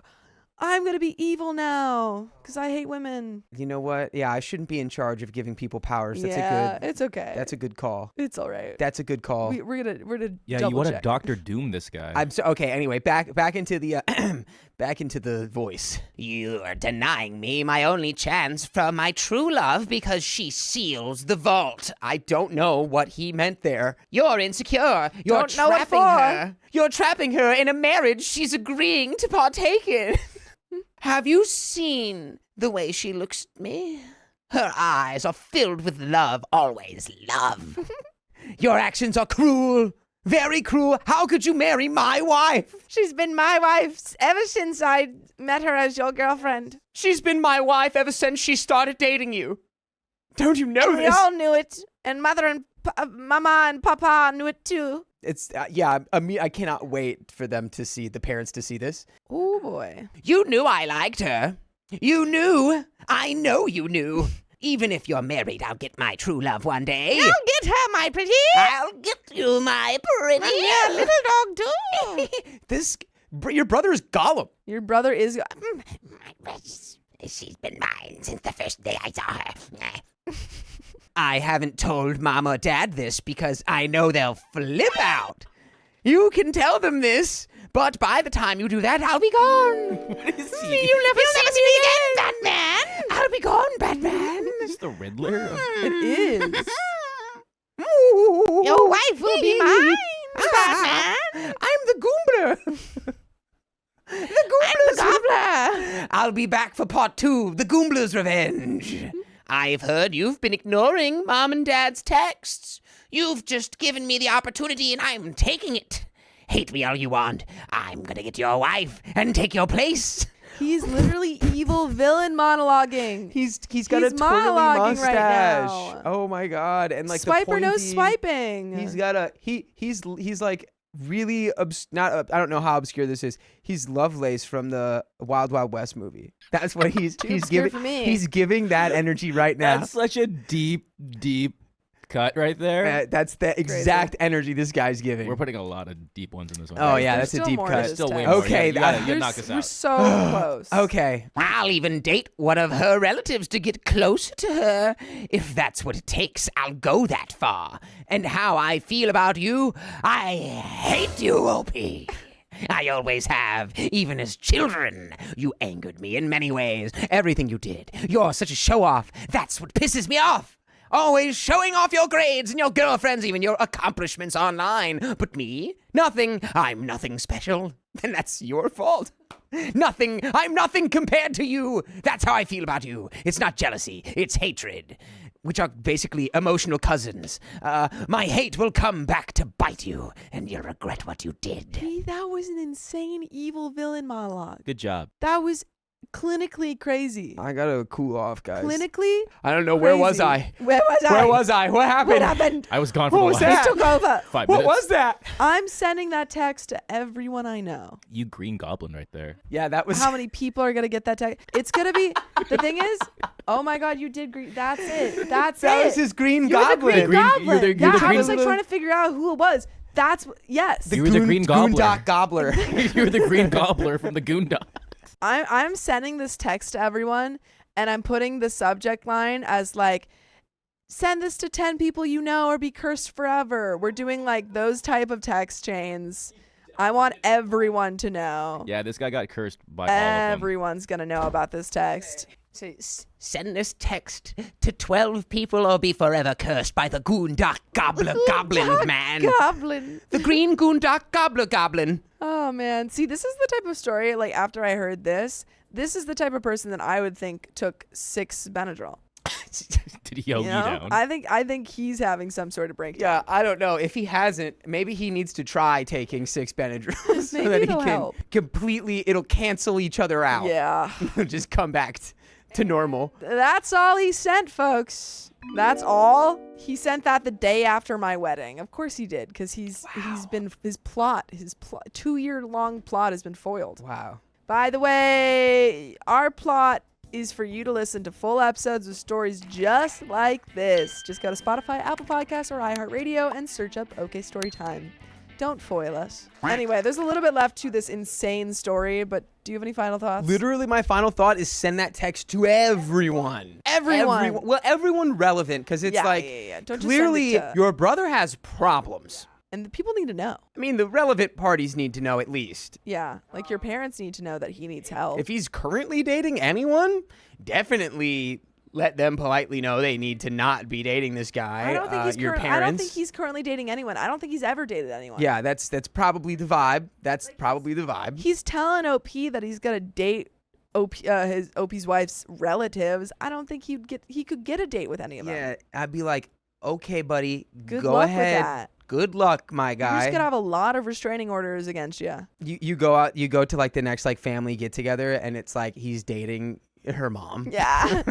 Speaker 1: I'm going to be evil now because I hate women.
Speaker 2: You know what? Yeah, I shouldn't be in charge of giving people powers. That's
Speaker 1: It's okay.
Speaker 2: That's a good call.
Speaker 1: It's all right.
Speaker 2: That's a good call.
Speaker 1: We're gonna
Speaker 3: Yeah,
Speaker 1: double
Speaker 3: you want to
Speaker 1: check.
Speaker 3: Dr. Doom this guy.
Speaker 2: I'm so okay. Anyway, back into the back into the voice.
Speaker 4: You are denying me my only chance from my true love because she seals the vault.
Speaker 2: I don't know what he meant there.
Speaker 4: You're insecure. You're
Speaker 1: Don't know what
Speaker 4: trapping
Speaker 1: for.
Speaker 4: her. You're trapping her in a marriage she's agreeing to partake in. Have you seen the way she looks at me? Her eyes are filled with love, always love.
Speaker 2: Your actions are cruel, very cruel. How could you marry my wife?
Speaker 1: She's been my wife ever since I met her as your girlfriend.
Speaker 2: She's been my wife ever since she started dating you. Don't you know
Speaker 1: And we
Speaker 2: this?
Speaker 1: all knew it, and mother and mama and papa knew it too.
Speaker 2: It's yeah. I cannot wait for them to see the parents to see this.
Speaker 1: Oh boy.
Speaker 4: You knew I liked her. You knew. I know you knew. Even if you're married, I'll get my true love one day.
Speaker 1: I'll get her, my pretty.
Speaker 4: I'll get you, my pretty.
Speaker 1: Yeah, little dog too.
Speaker 2: Your brother is Gollum.
Speaker 1: Your brother is.
Speaker 4: She's been mine since the first day I saw her.
Speaker 2: I haven't told Mom or Dad this because I know they'll flip out. You can tell them this, but by the time you do that, I'll be gone.
Speaker 3: What is he?
Speaker 4: You'll never see me again, Batman.
Speaker 2: I'll be gone, Batman.
Speaker 3: Is this the Riddler?
Speaker 1: It is.
Speaker 4: Your wife will be mine, Batman.
Speaker 2: I'm the Goombler.
Speaker 4: I'm the gobbler.
Speaker 2: I'll be back for part 2, the Goombler's Revenge.
Speaker 4: I've heard you've been ignoring Mom and Dad's texts. You've just given me the opportunity and I'm taking it. Hate me all you want. I'm gonna get your wife and take your place.
Speaker 1: He's literally evil villain monologuing.
Speaker 2: He's got a
Speaker 1: He's
Speaker 2: twirly
Speaker 1: monologuing right
Speaker 2: mustache.
Speaker 1: now.
Speaker 2: Oh my god! And like
Speaker 1: Swiper
Speaker 2: the
Speaker 1: no
Speaker 2: pointy,
Speaker 1: swiping.
Speaker 2: He's got a he's like really not I don't know how obscure this is. He's Lovelace from the Wild Wild West movie. That's what he's
Speaker 1: obscure
Speaker 2: giving.
Speaker 1: for me.
Speaker 2: He's giving that energy right now.
Speaker 3: That's such a deep cut right there.
Speaker 2: That's the exact energy this guy's giving.
Speaker 3: We're putting a lot of deep ones in this one.
Speaker 2: Oh
Speaker 1: There's
Speaker 2: yeah, that's a
Speaker 1: still
Speaker 2: deep
Speaker 1: more to
Speaker 2: cut.
Speaker 1: this
Speaker 3: Still way
Speaker 1: text.
Speaker 3: more.
Speaker 2: Okay,
Speaker 3: you gotta knock this
Speaker 1: We're
Speaker 3: out.
Speaker 1: so close.
Speaker 2: Okay.
Speaker 4: I'll even date one of her relatives to get closer to her. If that's what it takes, I'll go that far. And how I feel about you, I hate you, OP. I always have, even as children. You angered me in many ways. Everything you did. You're such a show-off. That's what pisses me off. Always showing off your grades and your girlfriends, even your accomplishments online. But me? Nothing. I'm nothing special. Then that's your fault. Nothing. I'm nothing compared to you. That's how I feel about you. It's not jealousy. It's hatred, which are basically emotional cousins. My hate will come back to bite you, and you'll regret what you did.
Speaker 1: That was an insane evil villain monologue.
Speaker 3: Good job.
Speaker 1: That was clinically crazy.
Speaker 2: I gotta cool off, guys.
Speaker 1: Clinically
Speaker 2: I don't know. Where was
Speaker 1: crazy.
Speaker 2: I?
Speaker 1: Where was I?
Speaker 2: Where was I? What happened?
Speaker 1: What happened?
Speaker 3: I was gone for
Speaker 2: What
Speaker 3: the
Speaker 2: was
Speaker 3: last
Speaker 2: that?
Speaker 1: Took over.
Speaker 3: 5
Speaker 2: What
Speaker 3: minutes.
Speaker 2: was that?
Speaker 1: I'm sending that text to everyone I know.
Speaker 3: You green goblin right there.
Speaker 2: Yeah, that was.
Speaker 1: How many people are gonna get that text? It's gonna be. The thing is, oh my God, you did green. That's it. That's
Speaker 2: that
Speaker 1: it.
Speaker 2: was his green
Speaker 1: You're
Speaker 2: goblin.
Speaker 1: the green goblin.
Speaker 3: you're the
Speaker 1: yeah, I
Speaker 3: green-
Speaker 1: was like trying to figure out who it was. That's yes.
Speaker 3: You were the green gobbler.
Speaker 2: Goondock gobbler.
Speaker 3: You were the green gobbler from the Goondock.
Speaker 1: I'm sending this text to everyone, and I'm putting the subject line as like, send this to 10 people you know or be cursed forever. We're doing like those type of text chains. I want everyone to know.
Speaker 3: Yeah, this guy got cursed by all of them.
Speaker 1: Everyone's gonna know about this text.
Speaker 4: So send this text to 12 people or be forever cursed by the Goondock Gobbler Goblin Man.
Speaker 1: Goblin.
Speaker 4: The green Goondock Gobbler Goblin.
Speaker 1: Oh man. See, this is the type of story, like after I heard this is the type of person that I would think took 6 Benadryl.
Speaker 3: Did he yogi down?
Speaker 1: I think he's having some sort of breakdown.
Speaker 2: Yeah, I don't know. If he hasn't, maybe he needs to try taking 6 Benadryl so
Speaker 1: Maybe
Speaker 2: that he
Speaker 1: it'll
Speaker 2: can
Speaker 1: help.
Speaker 2: completely, it'll cancel each other out.
Speaker 1: Yeah.
Speaker 2: It'll just come back to normal.
Speaker 1: That's all he sent, folks. That's all. He sent that the day after my wedding. Of course he did, because he's been his 2-year-long plot has been foiled.
Speaker 2: Wow.
Speaker 1: By the way, our plot is for you to listen to full episodes of stories just like this. Just go to Spotify, Apple Podcasts, or iHeartRadio and search up OK Storytime. Don't foil us. Anyway, there's a little bit left to this insane story, but do you have any final thoughts?
Speaker 2: Literally, my final thought is send that text to everyone.
Speaker 1: Everyone.
Speaker 2: Well, everyone relevant, because it's
Speaker 1: Yeah,
Speaker 2: like,
Speaker 1: yeah. Don't just
Speaker 2: clearly
Speaker 1: send it to-
Speaker 2: your brother has problems.
Speaker 1: And the people need to know.
Speaker 2: I mean, the relevant parties need to know at least.
Speaker 1: Yeah, like your parents need to know that he needs help.
Speaker 2: If he's currently dating anyone, definitely let them politely know they need to not be dating this guy.
Speaker 1: I don't think he's
Speaker 2: your
Speaker 1: I
Speaker 2: parents.
Speaker 1: don't think he's currently dating anyone. I don't think he's ever dated anyone.
Speaker 2: Yeah, that's probably the vibe. That's probably the vibe.
Speaker 1: He's telling OP that he's gonna date OP's wife's relatives. I don't think he could get a date with any of them.
Speaker 2: Yeah, I'd be like, okay, buddy,
Speaker 1: Good
Speaker 2: go
Speaker 1: luck
Speaker 2: ahead.
Speaker 1: with that.
Speaker 2: Good luck, my
Speaker 1: You're
Speaker 2: guy.
Speaker 1: just gonna have a lot of restraining orders against you.
Speaker 2: You go out, you go to like the next like family get together, and it's like he's dating her mom.
Speaker 1: Yeah.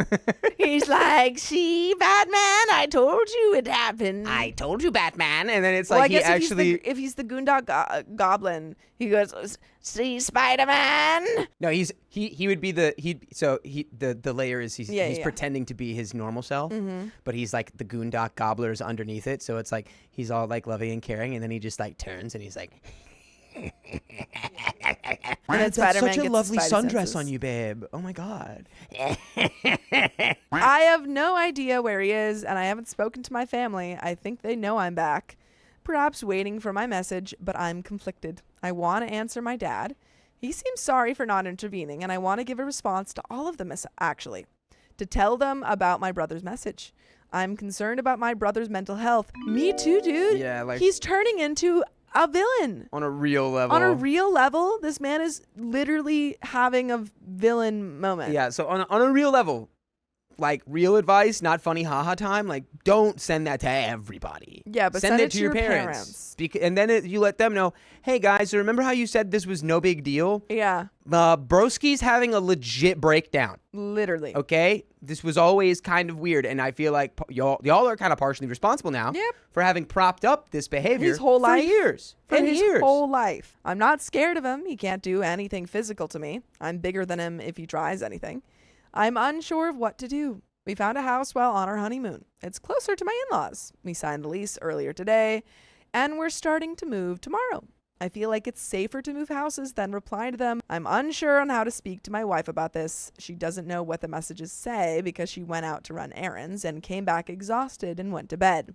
Speaker 1: He's like, see, Batman, I told you it happened.
Speaker 4: I told you, Batman.
Speaker 2: And then it's
Speaker 1: Well,
Speaker 2: like
Speaker 1: I
Speaker 2: he
Speaker 1: guess
Speaker 2: actually
Speaker 1: if he's the Goondock Goblin, he goes, see, Spider-Man.
Speaker 2: no, he would be the layer is he's
Speaker 1: Yeah.
Speaker 2: pretending to be his normal self, but he's like the Goondock Gobbler's underneath it. So it's like he's all like loving and caring, and then he just like turns and he's like,
Speaker 1: And then
Speaker 2: that's
Speaker 1: Spider-Man
Speaker 2: such a
Speaker 1: gets
Speaker 2: lovely
Speaker 1: his Spidey
Speaker 2: sundress
Speaker 1: senses.
Speaker 2: on you, babe. Oh my god.
Speaker 1: I have no idea where he is, and I haven't spoken to my family. I think they know I'm back, perhaps waiting for my message, but I'm conflicted. I want to answer my dad. He seems sorry for not intervening, and I want to give a response to all of them, actually, to tell them about my brother's message. I'm concerned about my brother's mental health. Me too, dude.
Speaker 2: Yeah, like
Speaker 1: He's turning into a villain.
Speaker 2: on a real level.
Speaker 1: On a real level, this man is literally having a villain moment.
Speaker 2: Yeah, so on a real level, like real advice, not funny haha time, like don't send that to everybody.
Speaker 1: Yeah, but send it to your
Speaker 2: parents.
Speaker 1: parents.
Speaker 2: And then you let them know, hey guys, remember how you said this was no big deal?
Speaker 1: Yeah,
Speaker 2: Broski's having a legit breakdown.
Speaker 1: literally.
Speaker 2: Okay, this was always kind of weird, and I feel like y'all are kind of partially responsible now
Speaker 1: Yep.
Speaker 2: for having propped up this behavior
Speaker 1: His whole life.
Speaker 2: for years.
Speaker 1: His whole life. I'm not scared of him. He can't do anything physical to me. I'm bigger than him if he tries anything. I'm unsure of what to do. We found a house while on our honeymoon. It's closer to my in-laws. We signed the lease earlier today, and we're starting to move tomorrow. I feel like it's safer to move houses than reply to them. I'm unsure on how to speak to my wife about this. She doesn't know what the messages say because she went out to run errands and came back exhausted and went to bed.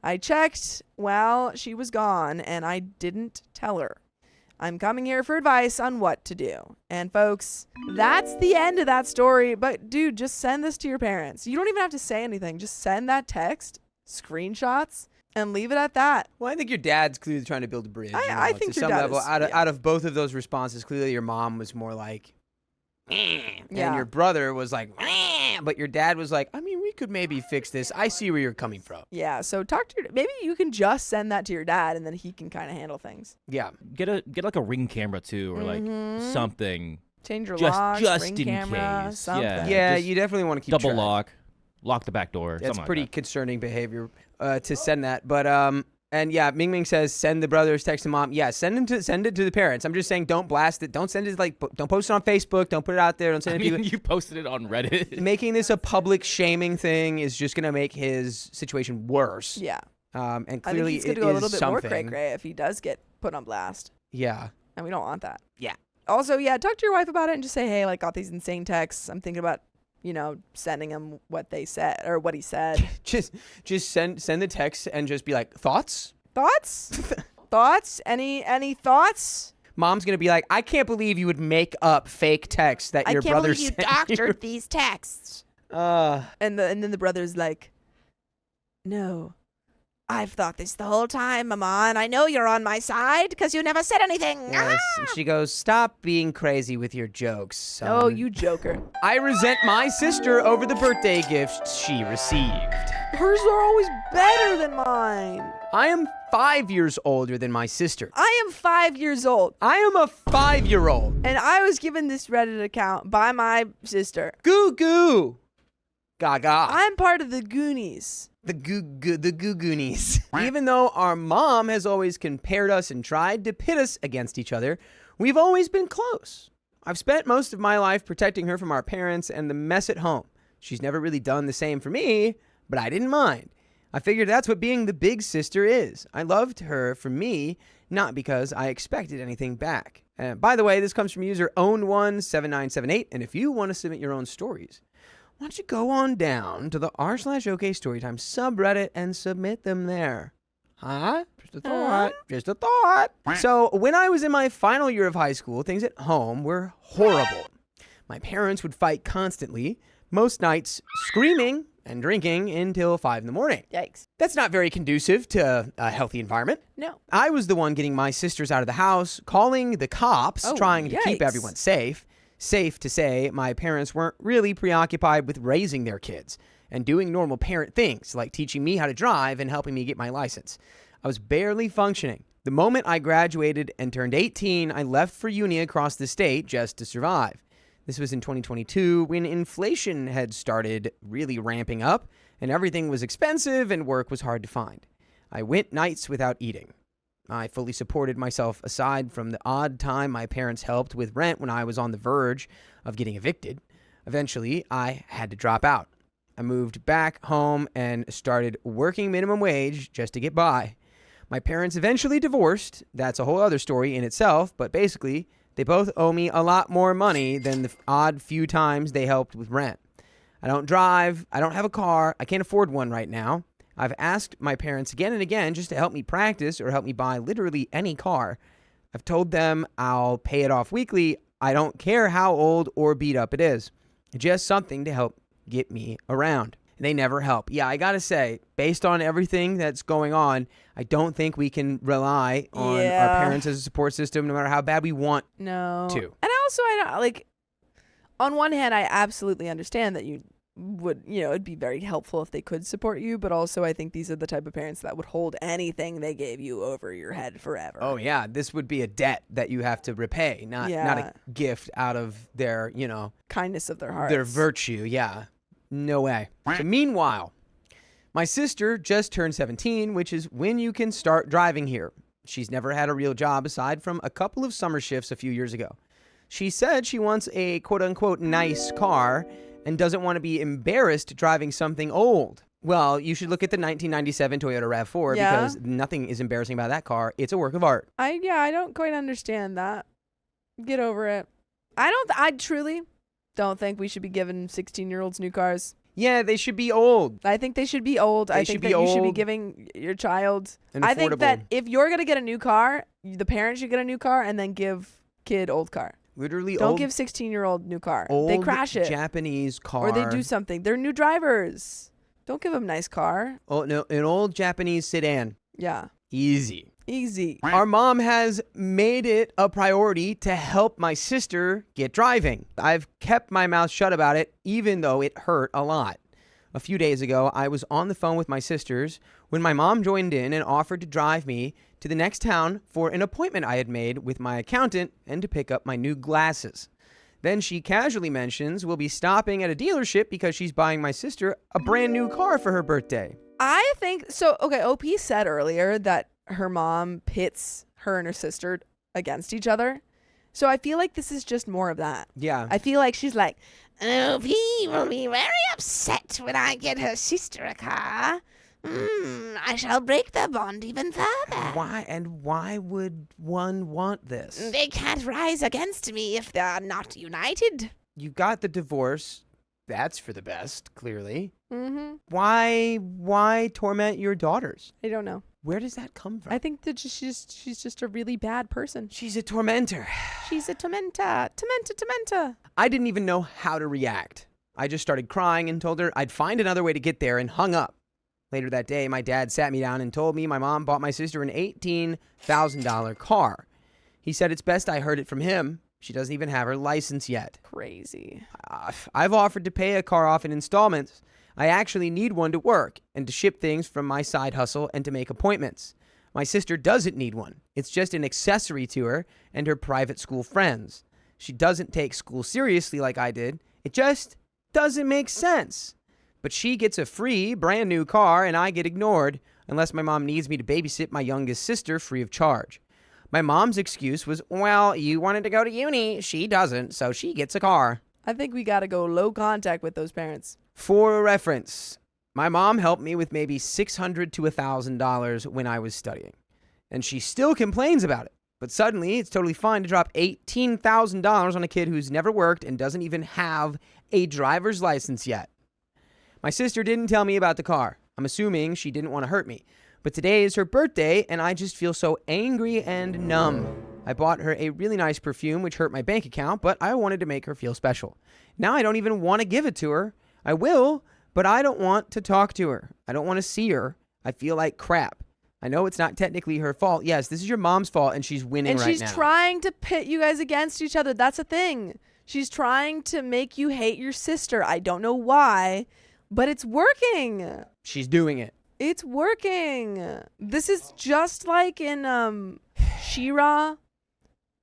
Speaker 1: I checked while she was gone, and I didn't tell her. I'm coming here for advice on what to do. And folks, that's the end of that story. But dude, just send this to your parents. You don't even have to say anything. Just send that text, screenshots, and leave it at that.
Speaker 2: Well, I think your dad's clearly trying to build a bridge.
Speaker 1: I think
Speaker 2: to
Speaker 1: your
Speaker 2: some
Speaker 1: dad
Speaker 2: level,
Speaker 1: is,
Speaker 2: out of both of those responses, clearly your mom was more like, and
Speaker 1: Yeah.
Speaker 2: your brother was like, but your dad was like, I mean, we could maybe fix this. I see where you're coming from.
Speaker 1: Yeah, so talk to your, maybe you can just send that to your dad and then he can kind of handle things.
Speaker 2: Yeah.
Speaker 3: Get like a Ring camera too, or like
Speaker 1: Mhm.
Speaker 3: something.
Speaker 1: Change your
Speaker 3: Just-
Speaker 1: locks,
Speaker 3: just
Speaker 1: ring
Speaker 3: in
Speaker 1: camera,
Speaker 3: case.
Speaker 1: something.
Speaker 2: Yeah,
Speaker 3: just
Speaker 2: you definitely want to keep
Speaker 3: Double
Speaker 2: track.
Speaker 3: lock the back door.
Speaker 2: That's
Speaker 3: something
Speaker 2: pretty
Speaker 3: Like
Speaker 2: concerning behavior to send that. But and yeah, Ming Ming says send the brothers text the mom. Yeah, send it to the parents. I'm just saying don't blast it. Don't send it don't post it on Facebook. Don't put it out there. Don't
Speaker 3: that.
Speaker 2: send
Speaker 3: I
Speaker 2: it to
Speaker 3: mean,
Speaker 2: people.
Speaker 3: you posted it on Reddit.
Speaker 2: Making this a public shaming thing is just gonna make his situation worse.
Speaker 1: Yeah.
Speaker 2: And
Speaker 1: I think
Speaker 2: clearly
Speaker 1: he's
Speaker 2: it
Speaker 1: going to go a
Speaker 2: is
Speaker 1: little bit more
Speaker 2: something.
Speaker 1: cray-cray if he does get put on blast.
Speaker 2: Yeah.
Speaker 1: And we don't want that.
Speaker 2: Yeah.
Speaker 1: Also, yeah, talk to your wife about it and just say, hey, like, got these insane texts. I'm thinking about, sending him what they said or what he said.
Speaker 2: Just send the text and just be like, thoughts?
Speaker 1: Thoughts? Thoughts? Any thoughts?
Speaker 2: Mom's gonna be like, I can't believe you would make up fake texts that your brother sent you.
Speaker 1: these texts.
Speaker 2: Uh,
Speaker 1: And then the brother's like, no, I've thought this the whole time, Mama, and I know you're on my side because you never said anything.
Speaker 2: yes. And she goes, stop being crazy with your jokes, son.
Speaker 1: Oh, you joker.
Speaker 2: I resent my sister over the birthday gifts she received.
Speaker 1: Hers are always better than mine.
Speaker 2: I am 5 years older than my sister.
Speaker 1: I am 5 years old,
Speaker 2: I am a 5-year-old.
Speaker 1: and I was given this Reddit account by my sister.
Speaker 2: Goo goo. Gaga.
Speaker 1: I'm part of the Goonies.
Speaker 2: The Goo Goonies. Even though our mom has always compared us and tried to pit us against each other, we've always been close. I've spent most of my life protecting her from our parents and the mess at home. She's never really done the same for me, but I didn't mind. I figured that's what being the big sister is. I loved her for me, not because I expected anything back. And by the way, this comes from user own17978, and if you want to submit your own stories, why don't you go on down to the r/OK Storytime subreddit and submit them there? Huh? Just a thought. Just a thought. So when I was in my final year of high school, things at home were horrible. My parents would fight constantly, most nights screaming and drinking until 5 in the morning.
Speaker 1: Yikes.
Speaker 2: That's not very conducive to a healthy environment.
Speaker 1: No.
Speaker 2: I was the one getting my sisters out of the house, calling the cops,
Speaker 1: Oh,
Speaker 2: trying to keep
Speaker 1: yikes.
Speaker 2: everyone safe. Safe to say, my parents weren't really preoccupied with raising their kids and doing normal parent things like teaching me how to drive and helping me get my license. I was barely functioning. The moment I graduated and turned 18, I left for uni across the state just to survive. This was in 2022 when inflation had started really ramping up and everything was expensive and work was hard to find. I went nights without eating. I fully supported myself aside from the odd time my parents helped with rent when I was on the verge of getting evicted. Eventually, I had to drop out. I moved back home and started working minimum wage just to get by. My parents eventually divorced. That's a whole other story in itself, but basically, they both owe me a lot more money than the odd few times they helped with rent. I don't drive. I don't have a car. I can't afford one right now. I've asked my parents again and again just to help me practice or help me buy literally any car. I've told them I'll pay it off weekly. I don't care how old or beat up it is. Just something to help get me around. They never help. Yeah, I gotta say, based on everything that's going on, I don't think we can rely on our parents as a support system no matter how bad we want
Speaker 1: No.
Speaker 2: to.
Speaker 1: And also, I don't, like, on one hand, I absolutely understand that you would, it'd be very helpful if they could support you, but also I think these are the type of parents that would hold anything they gave you over your head forever.
Speaker 2: Oh yeah, this would be a debt that you have to repay, not a gift out of their,
Speaker 1: kindness of their hearts.
Speaker 2: their virtue. Yeah, no way. So meanwhile, my sister just turned 17, which is when you can start driving here. She's never had a real job aside from a couple of summer shifts a few years ago. She said she wants a quote-unquote nice car and doesn't want to be embarrassed driving something old. Well, you should look at the 1997 Toyota RAV4 because nothing is embarrassing about that car. It's a work of art.
Speaker 1: I don't quite understand that. Get over it. I truly don't think we should be giving 16-year-olds new cars.
Speaker 2: Yeah, they should be old.
Speaker 1: I think they should be old. I think that you should be giving your child.
Speaker 2: And
Speaker 1: I think that
Speaker 2: affordable.
Speaker 1: if you're going to get a new car, the parents should get a new car and then give kid old car.
Speaker 2: Literally
Speaker 1: Don't
Speaker 2: old.
Speaker 1: give 16-year-old new car.
Speaker 2: Old
Speaker 1: They crash it.
Speaker 2: Japanese car.
Speaker 1: Or they do something. They're new drivers. Don't give them nice car.
Speaker 2: Oh no, an old Japanese sedan.
Speaker 1: Yeah.
Speaker 2: Easy.
Speaker 1: Our
Speaker 2: mom has made it a priority to help my sister get driving. I've kept my mouth shut about it, even though it hurt a lot. A few days ago, I was on the phone with my sisters when my mom joined in and offered to drive me to the next town for an appointment I had made with my accountant and to pick up my new glasses. Then she casually mentions we'll be stopping at a dealership because she's buying my sister a brand new car for her birthday.
Speaker 1: I think so. Okay, OP said earlier that her mom pits her and her sister against each other. So I feel like this is just more of that.
Speaker 2: Yeah.
Speaker 1: I feel like she's like,
Speaker 5: OP will be very upset when I get her sister a car. I shall break their bond even further.
Speaker 2: Why would one want this?
Speaker 5: They can't rise against me if they're not united.
Speaker 2: You got the divorce. That's for the best, clearly.
Speaker 1: mm-hmm.
Speaker 2: Why torment your daughters?
Speaker 1: I don't know.
Speaker 2: Where does that come from?
Speaker 1: I think that she's just a really bad person.
Speaker 2: She's a tormentor.
Speaker 1: She's a tormenta.
Speaker 2: I didn't even know how to react. I just started crying and told her I'd find another way to get there and hung up. Later that day, my dad sat me down and told me my mom bought my sister an $18,000 car. He said it's best I heard it from him. She doesn't even have her license yet.
Speaker 1: Crazy.
Speaker 2: I've offered to pay a car off in installments. I actually need one to work and to ship things from my side hustle and to make appointments. My sister doesn't need one. It's just an accessory to her and her private school friends. She doesn't take school seriously like I did. It just doesn't make sense. But she gets a free, brand new car and I get ignored unless my mom needs me to babysit my youngest sister free of charge. My mom's excuse was, well, you wanted to go to uni. She doesn't, so she gets a car.
Speaker 1: I think we got to go low contact with those parents.
Speaker 2: For reference, my mom helped me with maybe $600 to $1,000 when I was studying. And she still complains about it. But suddenly, it's totally fine to drop $18,000 on a kid who's never worked and doesn't even have a driver's license yet. My sister didn't tell me about the car. I'm assuming she didn't want to hurt me. But today is her birthday, and I just feel so angry and numb. I bought her a really nice perfume, which hurt my bank account, but I wanted to make her feel special. Now I don't even want to give it to her. I will, but I don't want to talk to her. I don't want to see her. I feel like crap. I know it's not technically her fault. Yes, this is your mom's fault, and she's winning right now.
Speaker 1: And she's trying to pit you guys against each other. That's the thing. She's trying to make you hate your sister. I don't know why, but it's working.
Speaker 2: She's doing it.
Speaker 1: It's working. This is just like in She-Ra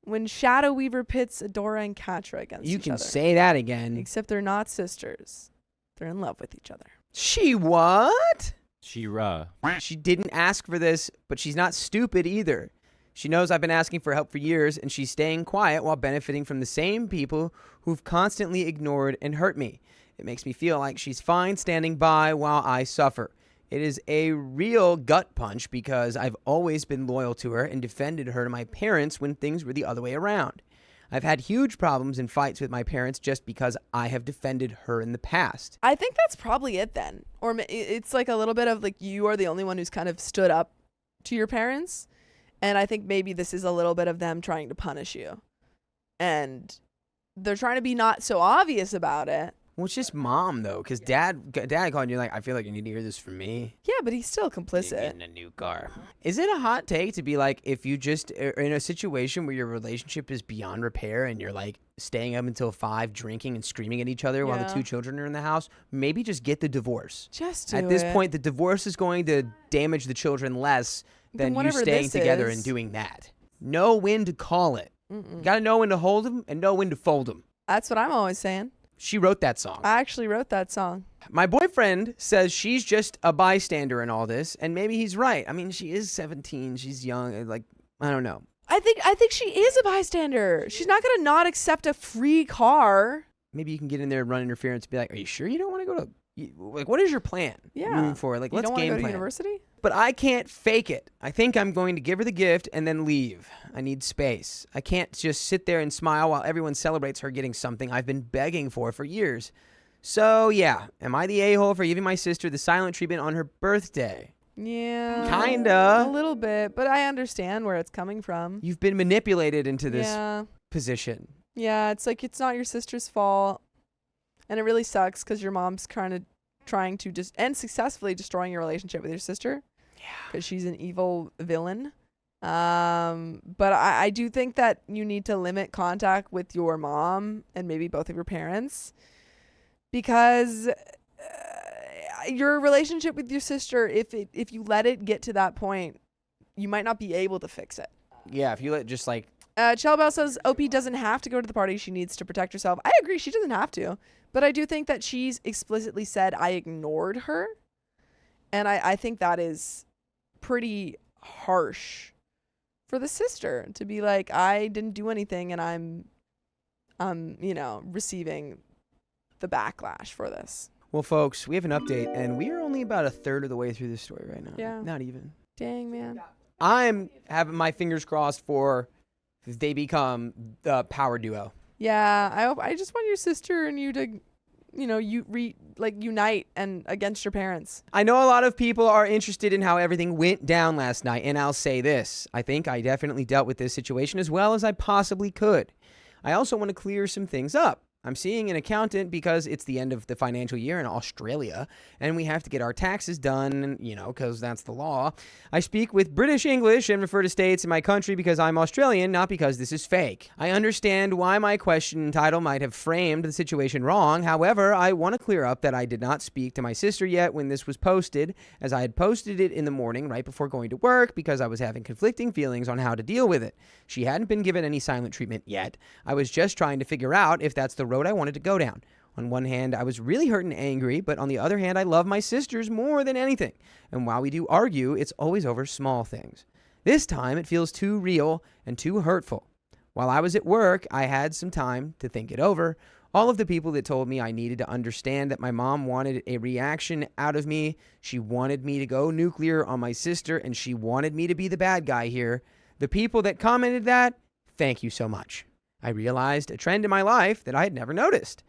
Speaker 1: when Shadow Weaver pits Adora and Catra against each other.
Speaker 2: You can say that again.
Speaker 1: Except they're not sisters. They're in love with each other.
Speaker 2: She what?
Speaker 3: She-Ra.
Speaker 2: She didn't ask for this, but she's not stupid either. She knows I've been asking for help for years, and she's staying quiet while benefiting from the same people who've constantly ignored and hurt me. It makes me feel like she's fine standing by while I suffer. It is a real gut punch because I've always been loyal to her and defended her to my parents when things were the other way around. I've had huge problems and fights with my parents just because I have defended her in the past.
Speaker 1: I think that's probably it then. Or it's like a little bit of like you are the only one who's kind of stood up to your parents. And I think maybe this is a little bit of them trying to punish you. And they're trying to be not so obvious about it.
Speaker 2: Well, it's just mom though, because dad called you like, I feel like you need to hear this from me.
Speaker 1: Yeah, but he's still
Speaker 4: You're
Speaker 1: complicit.
Speaker 4: getting a new car.
Speaker 2: Is it a hot take to be like, if you just are in a situation where your relationship is beyond repair and you're like staying up until 5 drinking and screaming at each other while the
Speaker 1: Yeah.
Speaker 2: 2 children are in the house, maybe just get the divorce.
Speaker 1: Just do
Speaker 2: At this
Speaker 1: it.
Speaker 2: point, the divorce is going to damage the children less
Speaker 1: Then
Speaker 2: than you
Speaker 1: whatever
Speaker 2: staying
Speaker 1: this
Speaker 2: together
Speaker 1: is-
Speaker 2: and doing that. Know when to call it.
Speaker 1: Mm-mm.
Speaker 2: You got to know when to hold them and know when to fold them.
Speaker 1: That's what I'm always saying.
Speaker 2: She wrote that song.
Speaker 1: I actually wrote that song.
Speaker 2: My boyfriend says she's just a bystander in all this, and maybe he's right. I mean, she is 17. She's young. Like, I don't know.
Speaker 1: I think she is a bystander. She's not gonna not accept a free car.
Speaker 2: Maybe you can get in there and run interference and be like, are you sure you don't want to go to... Like, what is your plan moving forward? Like,
Speaker 1: You
Speaker 2: let's
Speaker 1: don't want to
Speaker 2: game
Speaker 1: go to
Speaker 2: plan.
Speaker 1: university?
Speaker 2: But I can't fake it. I think I'm going to give her the gift and then leave. I need space. I can't just sit there and smile while everyone celebrates her getting something I've been begging for years. So, yeah. Am I the a-hole for giving my sister the silent treatment on her birthday?
Speaker 1: Yeah.
Speaker 2: Kinda.
Speaker 1: A little bit, but I understand where it's coming from.
Speaker 2: You've been manipulated into this
Speaker 1: Yeah.
Speaker 2: position.
Speaker 1: Yeah, it's like it's not your sister's fault. And it really sucks because your mom's trying to just and successfully destroying your relationship with your sister.
Speaker 2: Yeah.
Speaker 1: Because she's an evil villain. But I do think that you need to limit contact with your mom and maybe both of your parents, because your relationship with your sister, if you let it get to that point, you might not be able to fix it.
Speaker 2: Yeah, if you let just like...
Speaker 1: Chelbell says OP doesn't have to go to the party. She needs to protect herself. I agree. She doesn't have to. But I do think that she's explicitly said, I ignored her. And I think that is pretty harsh for the sister to be like, I didn't do anything and I'm receiving the backlash for this.
Speaker 2: Well, folks, we have an update, and we are only about a third of the way through this story right now.
Speaker 1: Yeah.
Speaker 2: Not even.
Speaker 1: Dang, man.
Speaker 2: I'm having my fingers crossed for they become the power duo.
Speaker 1: Yeah, I just want your sister and you to, unite and against your parents.
Speaker 2: I know a lot of people are interested in how everything went down last night, and I'll say this. I think I definitely dealt with this situation as well as I possibly could. I also want to clear some things up. I'm seeing an accountant because it's the end of the financial year in Australia, and we have to get our taxes done, because that's the law. I speak with British English and refer to states in my country because I'm Australian, not because this is fake. I understand why my question and title might have framed the situation wrong. However, I want to clear up that I did not speak to my sister yet when this was posted, as I had posted it in the morning right before going to work because I was having conflicting feelings on how to deal with it. She hadn't been given any silent treatment yet. I was just trying to figure out if that's the road I wanted to go down. On one hand, I was really hurt and angry, but on the other hand, I love my sisters more than anything. And while we do argue, it's always over small things. This time, it feels too real and too hurtful. While I was at work, I had some time to think it over. All of the people that told me I needed to understand that my mom wanted a reaction out of me. She wanted me to go nuclear on my sister, and she wanted me to be the bad guy here. The people that commented that, thank you so much. I realized a trend in my life that I had never noticed.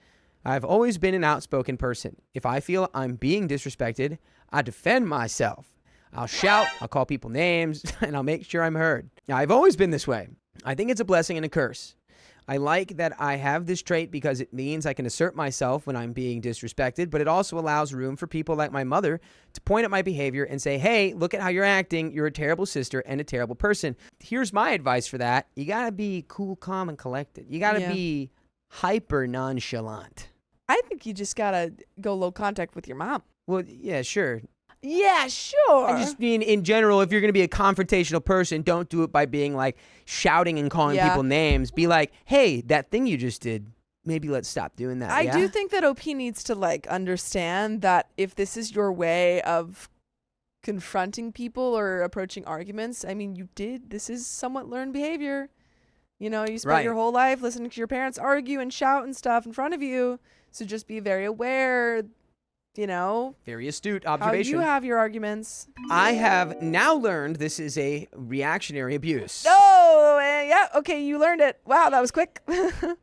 Speaker 2: I've always been an outspoken person. If I feel I'm being disrespected, I defend myself. I'll shout, I'll call people names, and I'll make sure I'm heard. Now, I've always been this way. I think it's a blessing and a curse. I like that I have this trait because it means I can assert myself when I'm being disrespected, but it also allows room for people like my mother to point at my behavior and say, hey, look at how you're acting. You're a terrible sister and a terrible person. Here's my advice for that. You got to be cool, calm, and collected. You got to be hyper nonchalant.
Speaker 1: I think you just gotta go low contact with your mom.
Speaker 2: Well, yeah, sure.
Speaker 1: Yeah, sure.
Speaker 2: I just mean, in general, if you're going to be a confrontational person, don't do it by being like shouting and calling people names. Be like, hey, that thing you just did, maybe let's stop doing that.
Speaker 1: I do think that OP needs to understand that if this is your way of confronting people or approaching arguments, I mean, this is somewhat learned behavior. You spent your whole life listening to your parents argue and shout and stuff in front of you. So just be very aware,
Speaker 2: very astute observation.
Speaker 1: how you have your arguments.
Speaker 2: I have now learned this is a reactionary abuse.
Speaker 1: Oh, yeah. Okay, you learned it. Wow, that was quick.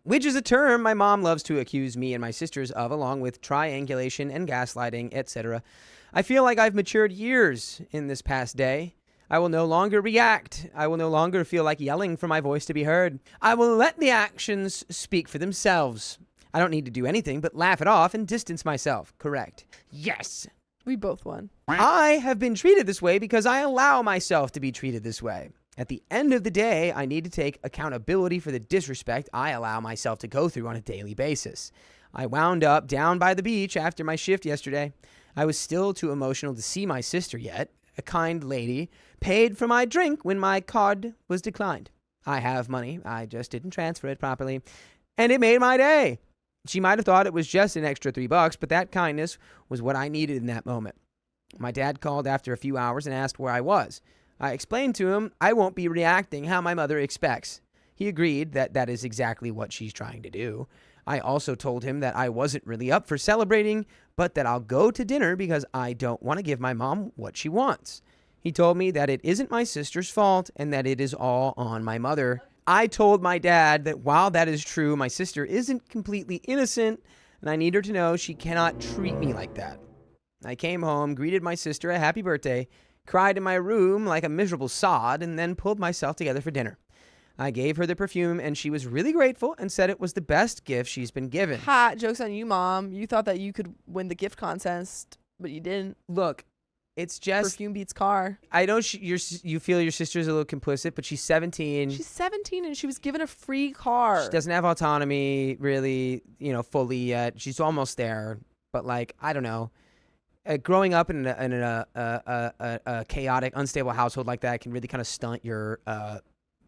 Speaker 2: Which is a term my mom loves to accuse me and my sisters of, along with triangulation and gaslighting, etc. I feel like I've matured years in this past day. I will no longer react. I will no longer feel like yelling for my voice to be heard. I will let the actions speak for themselves. I don't need to do anything but laugh it off and distance myself. Correct. Yes.
Speaker 1: We both won.
Speaker 2: I have been treated this way because I allow myself to be treated this way. At the end of the day, I need to take accountability for the disrespect I allow myself to go through on a daily basis. I wound up down by the beach after my shift yesterday. I was still too emotional to see my sister yet. A kind lady paid for my drink when my card was declined. I have money. I just didn't transfer it properly. And it made my day. She might have thought it was just an extra $3, but that kindness was what I needed in that moment. My dad called after a few hours and asked where I was. I explained to him I won't be reacting how my mother expects. He agreed that that is exactly what she's trying to do. I also told him that I wasn't really up for celebrating, but that I'll go to dinner because I don't want to give my mom what she wants. He told me that it isn't my sister's fault and that it is all on my mother. I told my dad that while that is true, my sister isn't completely innocent, and I need her to know she cannot treat me like that. I came home, greeted my sister a happy birthday, cried in my room like a miserable sod, and then pulled myself together for dinner. I gave her the perfume, and she was really grateful and said it was the best gift she's been given.
Speaker 1: Ha, joke's on you, Mom. You thought that you could win the gift contest, but you didn't.
Speaker 2: Look, it's just...
Speaker 1: Perfume beats car.
Speaker 2: I know you feel your sister's a little complicit, but she's 17.
Speaker 1: She's 17 and she was given a free car.
Speaker 2: She doesn't have autonomy really, fully yet. She's almost there, but I don't know. Growing up in a chaotic, unstable household like that can really kind of stunt your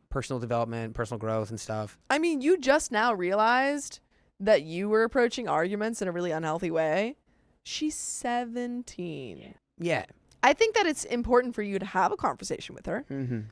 Speaker 2: personal development, personal growth and stuff.
Speaker 1: I mean, you just now realized that you were approaching arguments in a really unhealthy way. She's 17.
Speaker 2: Yeah.
Speaker 1: I think that it's important for you to have a conversation with her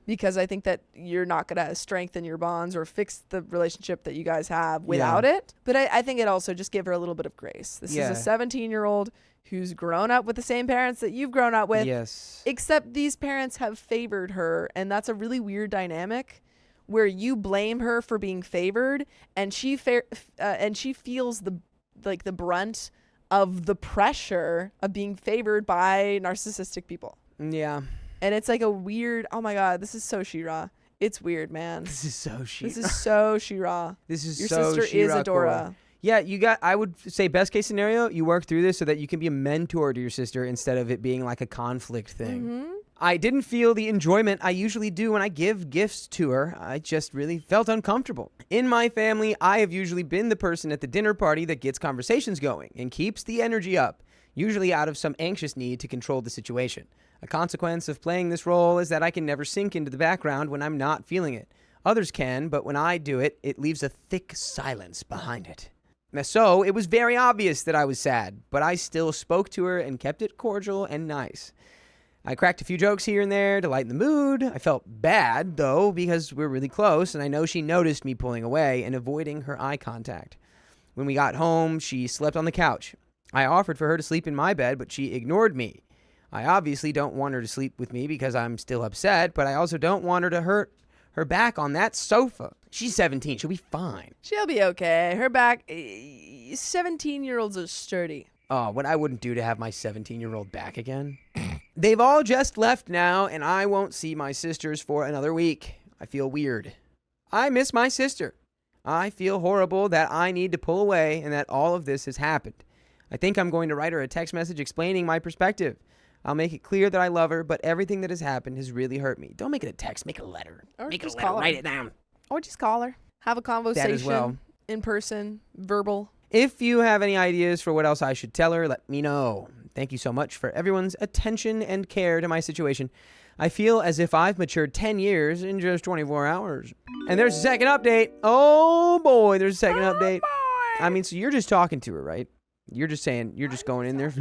Speaker 1: because I think that you're not going to strengthen your bonds or fix the relationship that you guys have without it. But I think it also just give her a little bit of grace. This is a 17-year-old who's grown up with the same parents that you've grown up with.
Speaker 2: Yes.
Speaker 1: Except these parents have favored her, and that's a really weird dynamic where you blame her for being favored, and she feels the brunt of the pressure of being favored by narcissistic people.
Speaker 2: Yeah.
Speaker 1: And it's like a weird, oh my God, this is so She-Ra. It's weird, man.
Speaker 2: This is so She-Ra.
Speaker 1: This is so She-Ra.
Speaker 2: This is
Speaker 1: your
Speaker 2: so
Speaker 1: sister
Speaker 2: She-Ra
Speaker 1: is Adora.
Speaker 2: Cool. Yeah, I would say best case scenario, you work through this so that you can be a mentor to your sister instead of it being like a conflict thing. I didn't feel the enjoyment I usually do when I give gifts to her. I just really felt uncomfortable. In my family, I have usually been the person at the dinner party that gets conversations going and keeps the energy up, usually out of some anxious need to control the situation. A consequence of playing this role is that I can never sink into the background when I'm not feeling it. Others can, but when I do it, it leaves a thick silence behind it. So it was very obvious that I was sad, but I still spoke to her and kept it cordial and nice. I cracked a few jokes here and there to lighten the mood. I felt bad, though, because we're really close, and I know she noticed me pulling away and avoiding her eye contact. When we got home, she slept on the couch. I offered for her to sleep in my bed, but she ignored me. I obviously don't want her to sleep with me because I'm still upset, but I also don't want her to hurt her back on that sofa. She's 17. She'll be fine.
Speaker 1: She'll be okay. Her back, 17-year-olds are sturdy.
Speaker 2: Oh, what I wouldn't do to have my 17-year-old back again. They've all just left now, and I won't see my sisters for another week. I feel weird. I miss my sister. I feel horrible that I need to pull away and that all of this has happened. I think I'm going to write her a text message explaining my perspective. I'll make it clear that I love her, but everything that has happened has really hurt me. Don't make it a text. Make it a letter.
Speaker 1: Or
Speaker 2: Make it a
Speaker 1: just
Speaker 2: letter.
Speaker 1: call her.
Speaker 2: Write it down.
Speaker 1: Or just call her. Have a conversation.
Speaker 2: That as well.
Speaker 1: In person, verbal.
Speaker 2: If you have any ideas for what else I should tell her, let me know. Thank you so much for everyone's attention and care to my situation. I feel as if I've matured 10 years in just 24 hours. And there's a second update. Oh boy, there's a second update. I mean, so you're just talking to her, right? You're just saying, you're just going in there.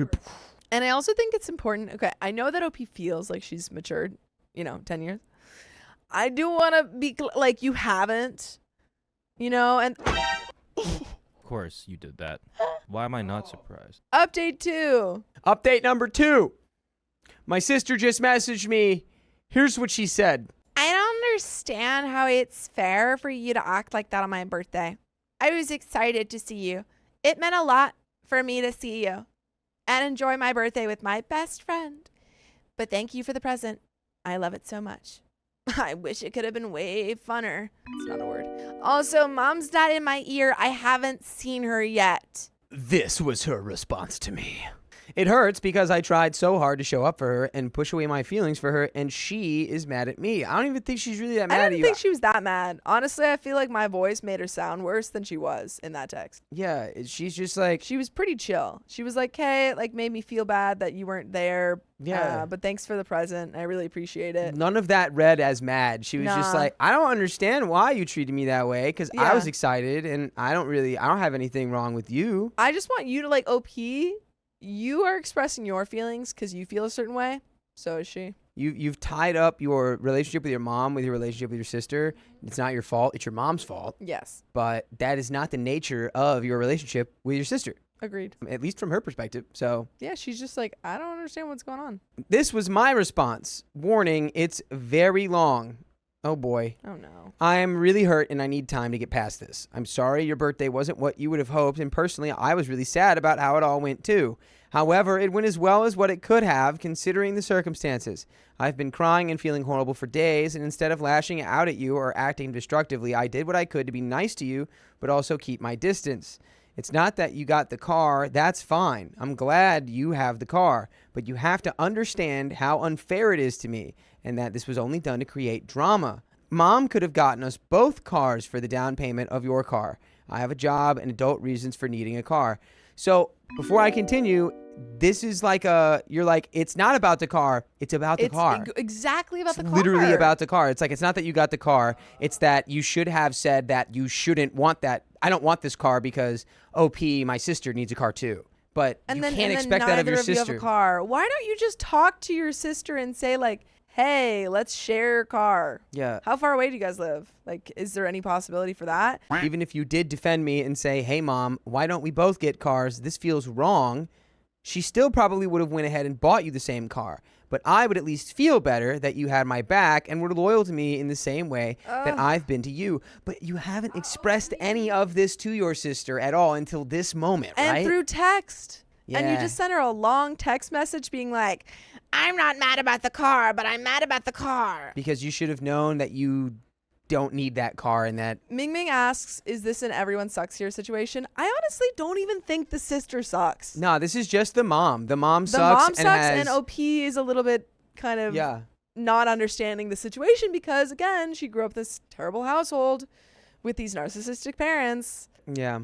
Speaker 1: And I also think it's important. Okay, I know that OP feels like she's matured, 10 years. I do want to be like, you haven't, and
Speaker 3: Of course you did that. Why am I not surprised?
Speaker 1: update 2.
Speaker 2: Update number 2. My sister just messaged me. Here's what she said.
Speaker 5: I don't understand how it's fair for you to act like that on my birthday. I was excited to see you. It meant a lot for me to see you and enjoy my birthday with my best friend. But thank you for the present. I love it so much. I wish it could have been way funner. It's not a word. Also, mom's not in my ear. I haven't seen her yet.
Speaker 2: This was her response to me. It hurts because I tried so hard to show up for her and push away my feelings for her, and she is mad at me. I don't even think she's really that mad
Speaker 1: I
Speaker 2: at
Speaker 1: didn't
Speaker 2: you.
Speaker 1: think she was that mad. Honestly, I feel like my voice made her sound worse than she was in that text.
Speaker 2: Yeah, she's just like,
Speaker 1: She was pretty chill. She was like, hey, it like made me feel bad that you weren't there.
Speaker 2: Yeah.
Speaker 1: But thanks for the present. I really appreciate it.
Speaker 2: none of that read as mad. She was just
Speaker 1: Nah.
Speaker 2: like, I don't understand why you treated me that way because I
Speaker 1: Yeah.
Speaker 2: was excited and I don't have anything wrong with you.
Speaker 1: I just want you to like OP. You are expressing your feelings because you feel a certain way. So is she.
Speaker 2: You've tied up your relationship with your mom with your relationship with your sister. It's not your fault. It's your mom's fault.
Speaker 1: Yes.
Speaker 2: But that is not the nature of your relationship with your sister,
Speaker 1: Agreed.
Speaker 2: at least from her perspective. So
Speaker 1: Yeah, she's just like, I don't understand what's going on.
Speaker 2: this was my response. Warning, it's very long. Oh boy.
Speaker 1: Oh no.
Speaker 2: I am really hurt and I need time to get past this. I'm sorry your birthday wasn't what you would have hoped, and personally, I was really sad about how it all went too. However, it went as well as what it could have, considering the circumstances. I've been crying and feeling horrible for days, and instead of lashing out at you or acting destructively, I did what I could to be nice to you, but also keep my distance. It's not that you got the car, that's fine. I'm glad you have the car, but you have to understand how unfair it is to me, and that this was only done to create drama. Mom could have gotten us both cars for the down payment of your car. I have a job and adult reasons for needing a car. So before I continue, this is like you're like, it's not about the car, it's about the car.
Speaker 1: Exactly about
Speaker 2: It's
Speaker 1: the car.
Speaker 2: literally about the car. It's like, it's not that you got the car. It's that you should have said that you shouldn't want that. I don't want this car because OP, my sister, needs a car too. But you can't expect that of your
Speaker 1: neither you
Speaker 2: sister.
Speaker 1: have a car. Why don't you just talk to your sister and say like, hey, let's share a car?
Speaker 2: Yeah.
Speaker 1: How far away do you guys live? Like, is there any possibility for that?
Speaker 2: Even if you did defend me and say, hey, Mom, why don't we both get cars? This feels wrong. She still probably would have went ahead and bought you the same car. But I would at least feel better that you had my back and were loyal to me in the same way that I've been to you. But you haven't expressed any of this to your sister at all until this moment,
Speaker 1: And
Speaker 2: right?
Speaker 1: through text. And you
Speaker 2: Yeah.
Speaker 1: just sent her a long text message being like,
Speaker 5: I'm not mad about the car, but I'm mad about the car.
Speaker 2: Because you should have known that you don't need that car and that.
Speaker 1: Ming Ming asks, is this an everyone sucks here situation? I honestly don't even think the sister sucks.
Speaker 2: No, this is just the mom. The mom
Speaker 1: The
Speaker 2: sucks.
Speaker 1: mom
Speaker 2: and
Speaker 1: sucks
Speaker 2: has,
Speaker 1: and OP is a little bit kind of
Speaker 2: Yeah.
Speaker 1: not understanding the situation because, again, she grew up in this terrible household with these narcissistic parents.
Speaker 2: Yeah.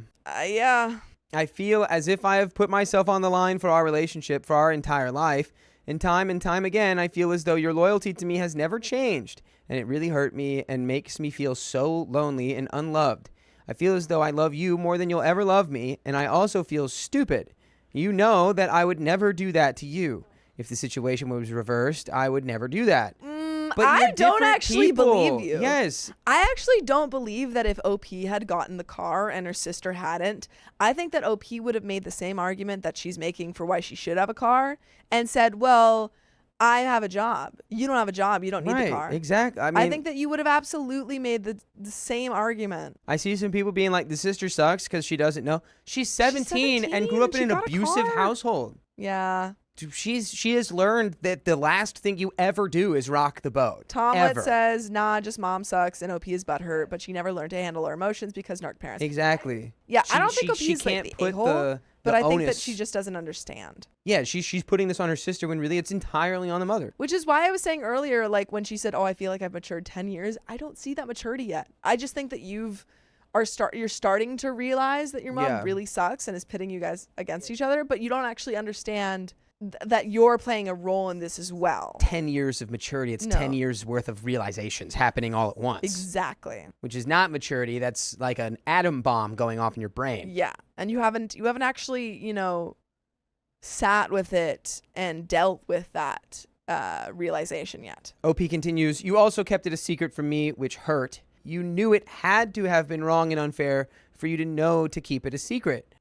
Speaker 1: Yeah.
Speaker 2: I feel as if I have put myself on the line for our relationship for our entire life. And time again, I feel as though your loyalty to me has never changed. And it really hurt me and makes me feel so lonely and unloved. I feel as though I love you more than you'll ever love me. And I also feel stupid. You know that I would never do that to you. If the situation was reversed, I would never do that. But
Speaker 1: I
Speaker 2: you're
Speaker 1: don't
Speaker 2: different
Speaker 1: actually
Speaker 2: people.
Speaker 1: believe you.
Speaker 2: Yes.
Speaker 1: I actually don't believe that if OP had gotten the car and her sister hadn't, I think that OP would have made the same argument that she's making for why she should have a car and said, well, I have a job. You don't have a job. You don't need the car.
Speaker 2: Exactly.
Speaker 1: I think that you would have absolutely made the same argument.
Speaker 2: I see some people being like, the sister sucks because she doesn't know. She's 17 and grew
Speaker 1: 17.
Speaker 2: up in
Speaker 1: She
Speaker 2: an
Speaker 1: got a
Speaker 2: abusive
Speaker 1: car.
Speaker 2: household.
Speaker 1: Yeah.
Speaker 2: She has learned that the last thing you ever do is rock the boat.
Speaker 1: Tomlet
Speaker 2: Ever.
Speaker 1: says, nah, just mom sucks and OP is butthurt, but she never learned to handle her emotions because narc parents.
Speaker 2: Exactly.
Speaker 1: Yeah, I don't think OP
Speaker 2: she
Speaker 1: is
Speaker 2: can't
Speaker 1: like the
Speaker 2: put
Speaker 1: a-hole,
Speaker 2: the
Speaker 1: but I think that
Speaker 2: onus-
Speaker 1: she just doesn't understand.
Speaker 2: Yeah, she's putting this on her sister when really it's entirely on the mother.
Speaker 1: Which is why I was saying earlier, like when she said, oh, I feel like I've matured 10 years, I don't see that maturity yet. I just think that you're starting to realize that your mom
Speaker 2: Yeah.
Speaker 1: really sucks and is pitting you guys against each other, but you don't actually understand that you're playing a role in this as well.
Speaker 2: 10 years of maturity. It's
Speaker 1: No.
Speaker 2: 10 years worth of realizations happening all at once.
Speaker 1: Exactly.
Speaker 2: Which is not maturity. That's like an atom bomb going off in your brain.
Speaker 1: Yeah. And you haven't actually, sat with it and dealt with that realization yet.
Speaker 2: OP continues, you also kept it a secret from me, which hurt. You knew it had to have been wrong and unfair for you to know to keep it a secret.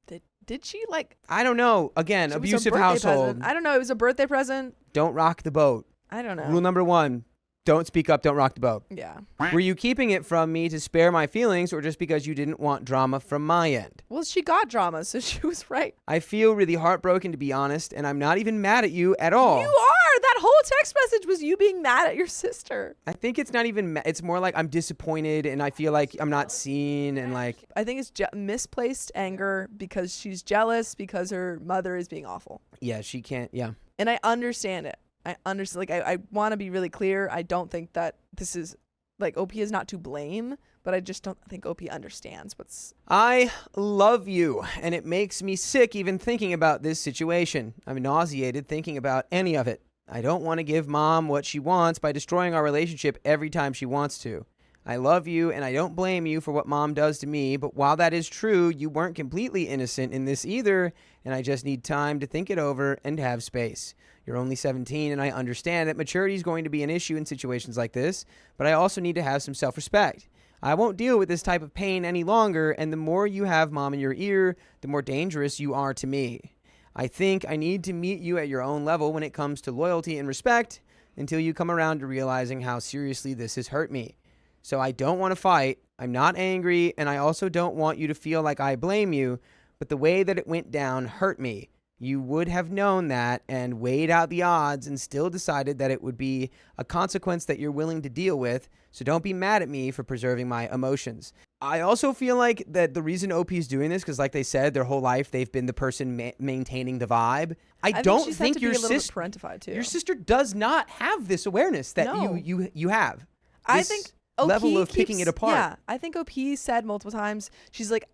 Speaker 1: Did she like
Speaker 2: I don't know. Again,
Speaker 1: it was a
Speaker 2: abusive
Speaker 1: birthday
Speaker 2: household.
Speaker 1: present? I don't know. It was a birthday present.
Speaker 2: Don't rock the boat.
Speaker 1: I don't know.
Speaker 2: Rule number 1, don't speak up, don't rock the boat.
Speaker 1: Yeah.
Speaker 2: Were you keeping it from me to spare my feelings or just because you didn't want drama from my end?
Speaker 1: Well, she got drama, so she was right.
Speaker 2: I feel really heartbroken, to be honest, and I'm not even mad at you at all.
Speaker 1: You are. That whole text message was you being mad at your sister.
Speaker 2: I think it's not even. It's more like I'm disappointed and I feel like I'm not seen and like.
Speaker 1: I think it's misplaced anger because she's jealous because her mother is being awful.
Speaker 2: Yeah, she can't. Yeah.
Speaker 1: And I understand it. I understand. Like, I want to be really clear. I don't think that this is, like, OP is not to blame, but I just don't think OP understands what's...
Speaker 2: I love you, and it makes me sick even thinking about this situation. I'm nauseated thinking about any of it. I don't want to give Mom what she wants by destroying our relationship every time she wants to. I love you, and I don't blame you for what Mom does to me, but while that is true, you weren't completely innocent in this either, and I just need time to think it over and have space. You're only 17, and I understand that maturity is going to be an issue in situations like this, but I also need to have some self-respect. I won't deal with this type of pain any longer, and the more you have Mom in your ear, the more dangerous you are to me. I think I need to meet you at your own level when it comes to loyalty and respect until you come around to realizing how seriously this has hurt me. So I don't want to fight, I'm not angry, and I also don't want you to feel like I blame you, but the way that it went down hurt me. You would have known that and weighed out the odds and still decided that it would be a consequence that you're willing to deal with, so don't be mad at me for preserving my emotions. I also feel like that the reason OP is doing this, because like they said, their whole life they've been the person maintaining the vibe. I don't
Speaker 1: she's
Speaker 2: think
Speaker 1: had to
Speaker 2: your
Speaker 1: be a little bit
Speaker 2: sister,
Speaker 1: parentified too.
Speaker 2: your sister does not have this awareness that
Speaker 1: No.
Speaker 2: you have.
Speaker 1: I
Speaker 2: This
Speaker 1: think OP
Speaker 2: level of picking it apart.
Speaker 1: Yeah, I think OP said multiple times, she's like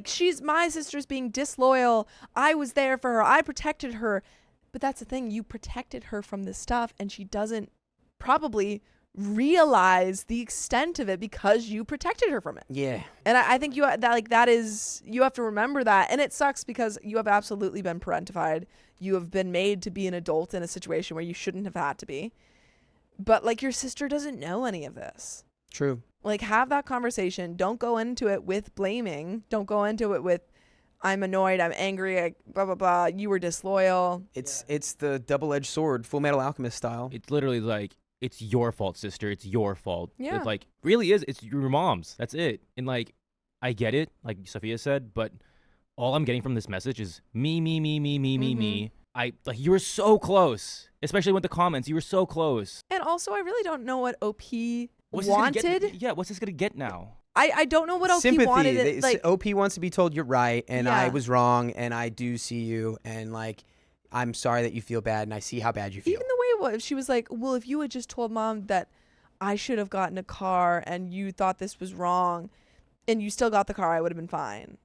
Speaker 1: she's my sister's being disloyal. I was there for her. I protected her. But that's the thing. You protected her from this stuff, and she doesn't probably realize the extent of it because you protected her from it.
Speaker 2: Yeah.
Speaker 1: And I think you have to remember that. And it sucks because you have absolutely been parentified. You have been made to be an adult in a situation where you shouldn't have had to be. But like your sister doesn't know any of this.
Speaker 2: True.
Speaker 1: Like, have that conversation. Don't go into it with blaming. Don't go into it with, I'm annoyed, I'm angry, blah, blah, blah. You were disloyal.
Speaker 2: It's the double-edged sword, Full Metal Alchemist style.
Speaker 3: It's literally like, it's your fault, sister. It's your fault.
Speaker 1: Yeah.
Speaker 3: It's like, really is. It's your mom's. That's it. And like, I get it, like Sophia said, but all I'm getting from this message is me. You were so close, especially with the comments. You were so close.
Speaker 1: And also, I really don't know what OP
Speaker 3: What's this gonna
Speaker 1: wanted.
Speaker 3: get? What's this gonna get now?
Speaker 1: I don't know what OP
Speaker 2: Sympathy.
Speaker 1: wanted.
Speaker 2: OP wants to be told you're right, and
Speaker 1: Yeah.
Speaker 2: I was wrong, and I do see you, and like, I'm sorry that you feel bad, and I see how bad you feel.
Speaker 1: Even the way it was, she was like, well, if you had just told Mom that I should have gotten a car and you thought this was wrong and you still got the car, I would have been fine.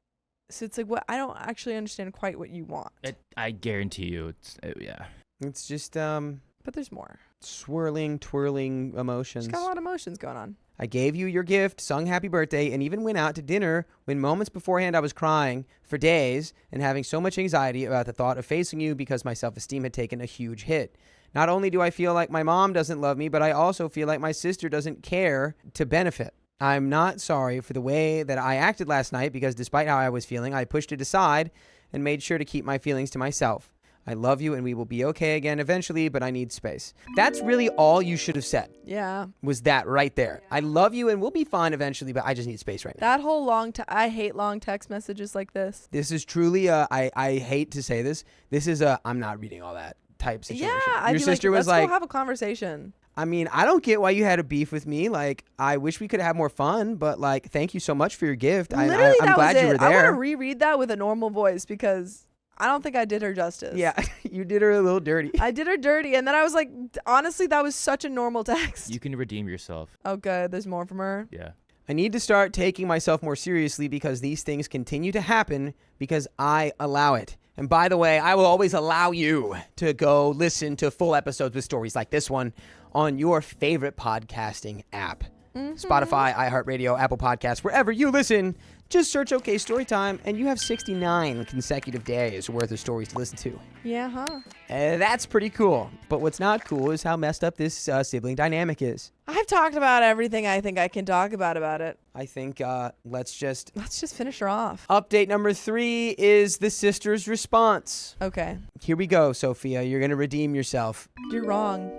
Speaker 1: So it's like, what? I don't actually understand quite what you want.
Speaker 3: I guarantee you, yeah.
Speaker 2: It's just
Speaker 1: But there's more.
Speaker 2: swirling, twirling emotions.
Speaker 1: She's got a lot of emotions going on.
Speaker 2: I gave you your gift, sung happy birthday, and even went out to dinner when moments beforehand I was crying for days and having so much anxiety about the thought of facing you because my self-esteem had taken a huge hit. Not only do I feel like my mom doesn't love me, but I also feel like my sister doesn't care to benefit. I'm not sorry for the way that I acted last night because despite how I was feeling, I pushed it aside and made sure to keep my feelings to myself. I love you and we will be okay again eventually, but I need space. That's really all you should have said,
Speaker 1: Yeah.
Speaker 2: was that right there. I love you and we'll be fine eventually, but I just need space right now.
Speaker 1: That whole I hate long text messages like this.
Speaker 2: This is truly I hate to say this. This is I'm not reading all that type situation.
Speaker 1: Yeah. I'd
Speaker 2: Your
Speaker 1: be
Speaker 2: sister
Speaker 1: like,
Speaker 2: was
Speaker 1: let's
Speaker 2: like,
Speaker 1: go have a conversation.
Speaker 2: I mean, I don't get why you had a beef with me. Like, I wish we could have more fun, but like, thank you so much for your gift.
Speaker 1: Literally,
Speaker 2: I'm
Speaker 1: that
Speaker 2: glad
Speaker 1: was
Speaker 2: you
Speaker 1: it.
Speaker 2: were
Speaker 1: I
Speaker 2: there.
Speaker 1: want to reread that with a normal voice because I don't think I did her justice.
Speaker 2: Yeah, you did her a little dirty.
Speaker 1: I did her dirty. And then I was like, honestly, that was such a normal text.
Speaker 3: You can redeem yourself.
Speaker 1: Oh, good. There's more from her.
Speaker 3: Yeah.
Speaker 2: I need to start taking myself more seriously because these things continue to happen because I allow it. And by the way, I will always allow you to go listen to full episodes with stories like this one on your favorite podcasting app. Spotify, iHeartRadio, Apple Podcasts, wherever you listen. Just search OK Storytime, and you have 69 consecutive days worth of stories to listen to.
Speaker 1: Yeah, huh?
Speaker 2: That's pretty cool. But what's not cool is how messed up this sibling dynamic is.
Speaker 1: I've talked about everything I think I can talk about it.
Speaker 2: I think let's just...
Speaker 1: Let's just finish her off.
Speaker 2: Update number 3 is the sister's response.
Speaker 1: Okay.
Speaker 2: Here we go, Sophia. You're going to redeem yourself.
Speaker 1: You're wrong.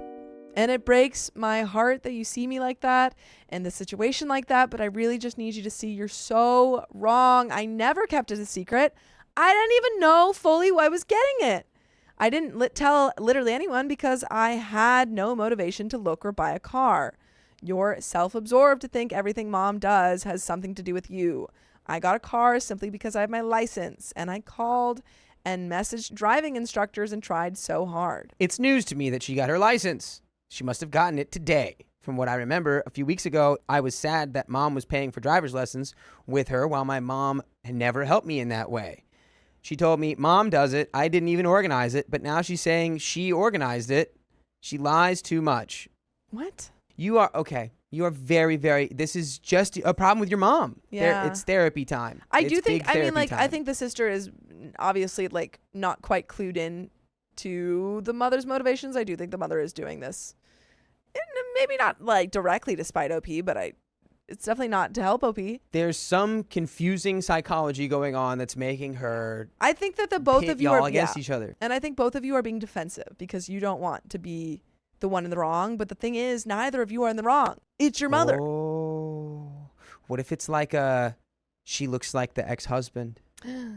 Speaker 1: And it breaks my heart that you see me like that and the situation like that, but I really just need you to see you're so wrong. I never kept it a secret. I didn't even know fully I was getting it. I didn't tell literally anyone because I had no motivation to look or buy a car. You're self-absorbed to think everything mom does has something to do with you. I got a car simply because I have my license, and I called and messaged driving instructors and tried so hard.
Speaker 2: It's news to me that she got her license. She must have gotten it today. From what I remember, a few weeks ago, I was sad that mom was paying for driver's lessons with her while my mom had never helped me in that way. She told me, Mom does it. I didn't even organize it, but now she's saying she organized it. She lies too much.
Speaker 1: What?
Speaker 2: You are, okay, you are very, very, this is just a problem with your mom.
Speaker 1: Yeah.
Speaker 2: It's therapy time.
Speaker 1: I
Speaker 2: It's
Speaker 1: do think,
Speaker 2: big
Speaker 1: I mean,
Speaker 2: therapy
Speaker 1: like, I
Speaker 2: time.
Speaker 1: think the sister is obviously, like, not quite clued in to the mother's motivations. I do think the mother is doing this. And maybe not, like, directly to spite OP, but it's definitely not to help OP.
Speaker 2: There's some confusing psychology going on that's making her
Speaker 1: I think that the both
Speaker 2: pit
Speaker 1: of you
Speaker 2: y'all
Speaker 1: are
Speaker 2: against
Speaker 1: yeah.
Speaker 2: each other.
Speaker 1: And I think both of you are being defensive because you don't want to be the one in the wrong. But the thing is, neither of you are in the wrong. It's your mother.
Speaker 2: Oh, what if it's like she looks like the ex-husband,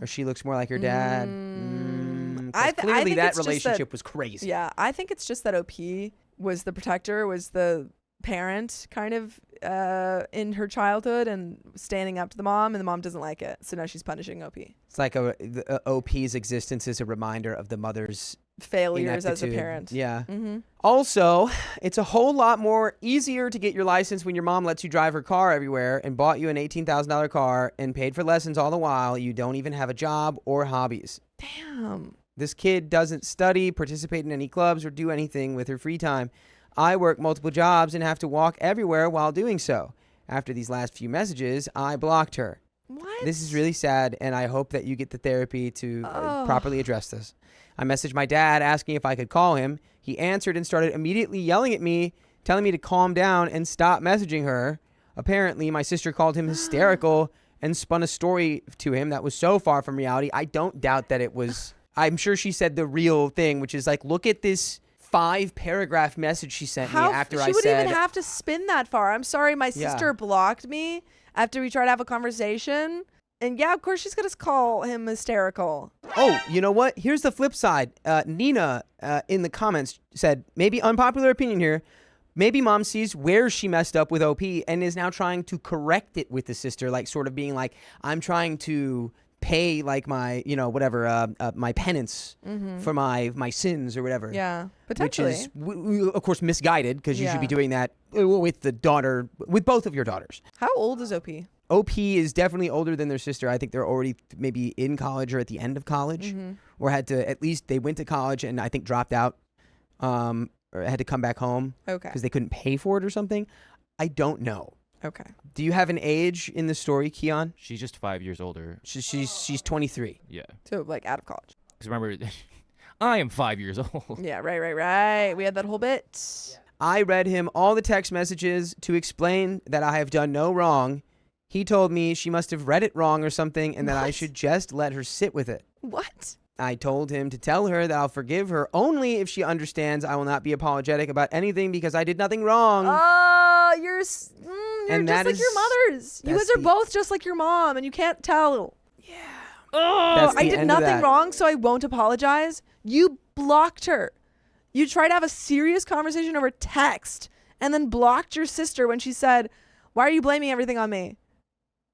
Speaker 2: or she looks more like her dad? 'Cause
Speaker 1: I
Speaker 2: clearly
Speaker 1: think
Speaker 2: that
Speaker 1: it's just
Speaker 2: relationship was crazy.
Speaker 1: Yeah, I think it's just that OP was the protector, was the parent kind of in her childhood and standing up to the mom, and the mom doesn't like it. So now she's punishing OP.
Speaker 2: It's like OP's existence is a reminder of the mother's
Speaker 1: Failures as a
Speaker 2: ineptitude.
Speaker 1: parent.
Speaker 2: Yeah.
Speaker 1: Mm-hmm.
Speaker 2: Also, it's a whole lot more easier to get your license when your mom lets you drive her car everywhere and bought you an $18,000 car and paid for lessons all the while you don't even have a job or hobbies.
Speaker 1: Damn.
Speaker 2: This kid doesn't study, participate in any clubs, or do anything with her free time. I work multiple jobs and have to walk everywhere while doing so. After these last few messages, I blocked her.
Speaker 1: What?
Speaker 2: This is really sad, and I hope that you get the therapy to properly address this. I messaged my dad asking if I could call him. He answered and started immediately yelling at me, telling me to calm down and stop messaging her. Apparently, my sister called him hysterical and spun a story to him that was so far from reality. I don't doubt that it was. I'm sure she said the real thing, which is like, look at this 5-paragraph message she sent me after I
Speaker 1: she wouldn't
Speaker 2: said.
Speaker 1: even have to spin that far. I'm sorry, my sister blocked me after we tried to have a conversation. And yeah, of course she's going to call him hysterical.
Speaker 2: Oh, you know what? Here's the flip side. Nina in the comments said, maybe unpopular opinion here, maybe mom sees where she messed up with OP and is now trying to correct it with the sister, like sort of being like, I'm trying to pay like my, whatever, my penance for my sins or whatever.
Speaker 1: Yeah, potentially.
Speaker 2: Which is, of course, misguided because you should be
Speaker 1: Yeah.
Speaker 2: doing that with with both of your daughters.
Speaker 1: How old is OP?
Speaker 2: OP is definitely older than their sister. I think they're already maybe in college or at the end of college, or had to, at least they went to college and I think dropped out, or had to come back home
Speaker 1: Okay.
Speaker 2: because they couldn't pay for it or something. I don't know.
Speaker 1: Okay.
Speaker 2: Do you have an age in the story, Keon?
Speaker 3: She's just 5 years older.
Speaker 2: She's 23.
Speaker 3: Yeah.
Speaker 1: So like out of college.
Speaker 3: Because remember, I am 5 years old.
Speaker 1: Yeah, right. We had that whole bit.
Speaker 2: I read him all the text messages to explain that I have done no wrong. He told me she must have read it wrong or something and that I
Speaker 1: What?
Speaker 2: should just let her sit with it.
Speaker 1: What?
Speaker 2: I told him to tell her that I'll forgive her only if she understands I will not be apologetic about anything because I did nothing wrong.
Speaker 1: Oh, you're
Speaker 2: And
Speaker 1: just
Speaker 2: that
Speaker 1: like
Speaker 2: is-
Speaker 1: your mothers. You
Speaker 2: that's
Speaker 1: guys are
Speaker 2: the-
Speaker 1: both just like your mom, and you can't tell.
Speaker 2: Yeah.
Speaker 1: Oh,
Speaker 2: That's
Speaker 1: I
Speaker 2: the
Speaker 1: did
Speaker 2: end of
Speaker 1: nothing
Speaker 2: that.
Speaker 1: wrong, so I won't apologize. You blocked her. You tried to have a serious conversation over text, and then blocked your sister when she said, "Why are you blaming everything on me?"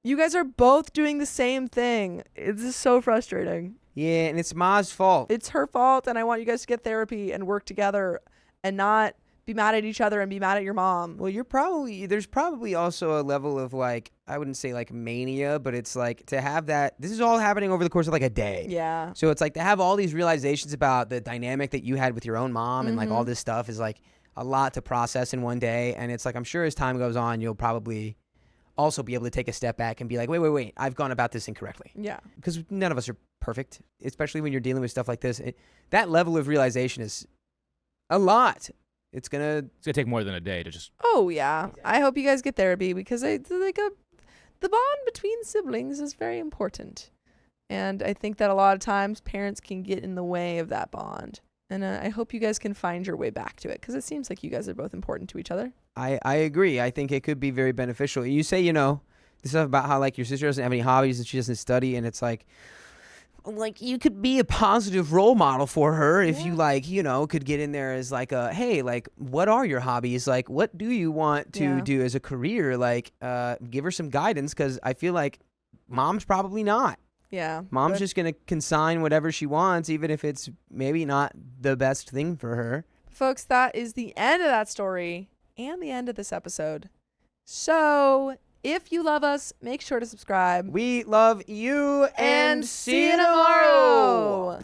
Speaker 1: You guys are both doing the same thing. It's just so frustrating.
Speaker 2: Yeah, and it's Ma's fault.
Speaker 1: It's her fault, and I want you guys to get therapy and work together and not be mad at each other and be mad at your mom.
Speaker 2: Well, there's probably also a level of like, I wouldn't say like mania, but it's like to have that, this is all happening over the course of like a day.
Speaker 1: Yeah.
Speaker 2: So it's like to have all these realizations about the dynamic that you had with your own mom and like all this stuff is like a lot to process in one day. And it's like, I'm sure as time goes on, you'll probably also be able to take a step back and be like, wait, I've gone about this incorrectly.
Speaker 1: Yeah.
Speaker 2: Because none of us are perfect, especially when you're dealing with stuff like this. That level of realization is a lot. It's gonna
Speaker 3: take more than a day to just.
Speaker 1: Oh yeah. I hope you guys get therapy because the bond between siblings is very important, and I think that a lot of times parents can get in the way of that bond. And I hope you guys can find your way back to it because it seems like you guys are both important to each other.
Speaker 2: I agree. I think it could be very beneficial. You say, this stuff about how like your sister doesn't have any hobbies and she doesn't study, and it's like like you could be a positive role model for her if you
Speaker 1: Yeah.
Speaker 2: like, could get in there as like a, hey, like what are your hobbies? Like what do you want to
Speaker 1: Yeah.
Speaker 2: do as a career? Like give her some guidance, because I feel like mom's probably not.
Speaker 1: Yeah.
Speaker 2: Mom's
Speaker 1: but-
Speaker 2: just going to consign whatever she wants, even if it's maybe not the best thing for her.
Speaker 1: Folks, that is the end of that story and the end of this episode. So, if you love us, make sure to subscribe.
Speaker 2: We love you and
Speaker 1: see you tomorrow.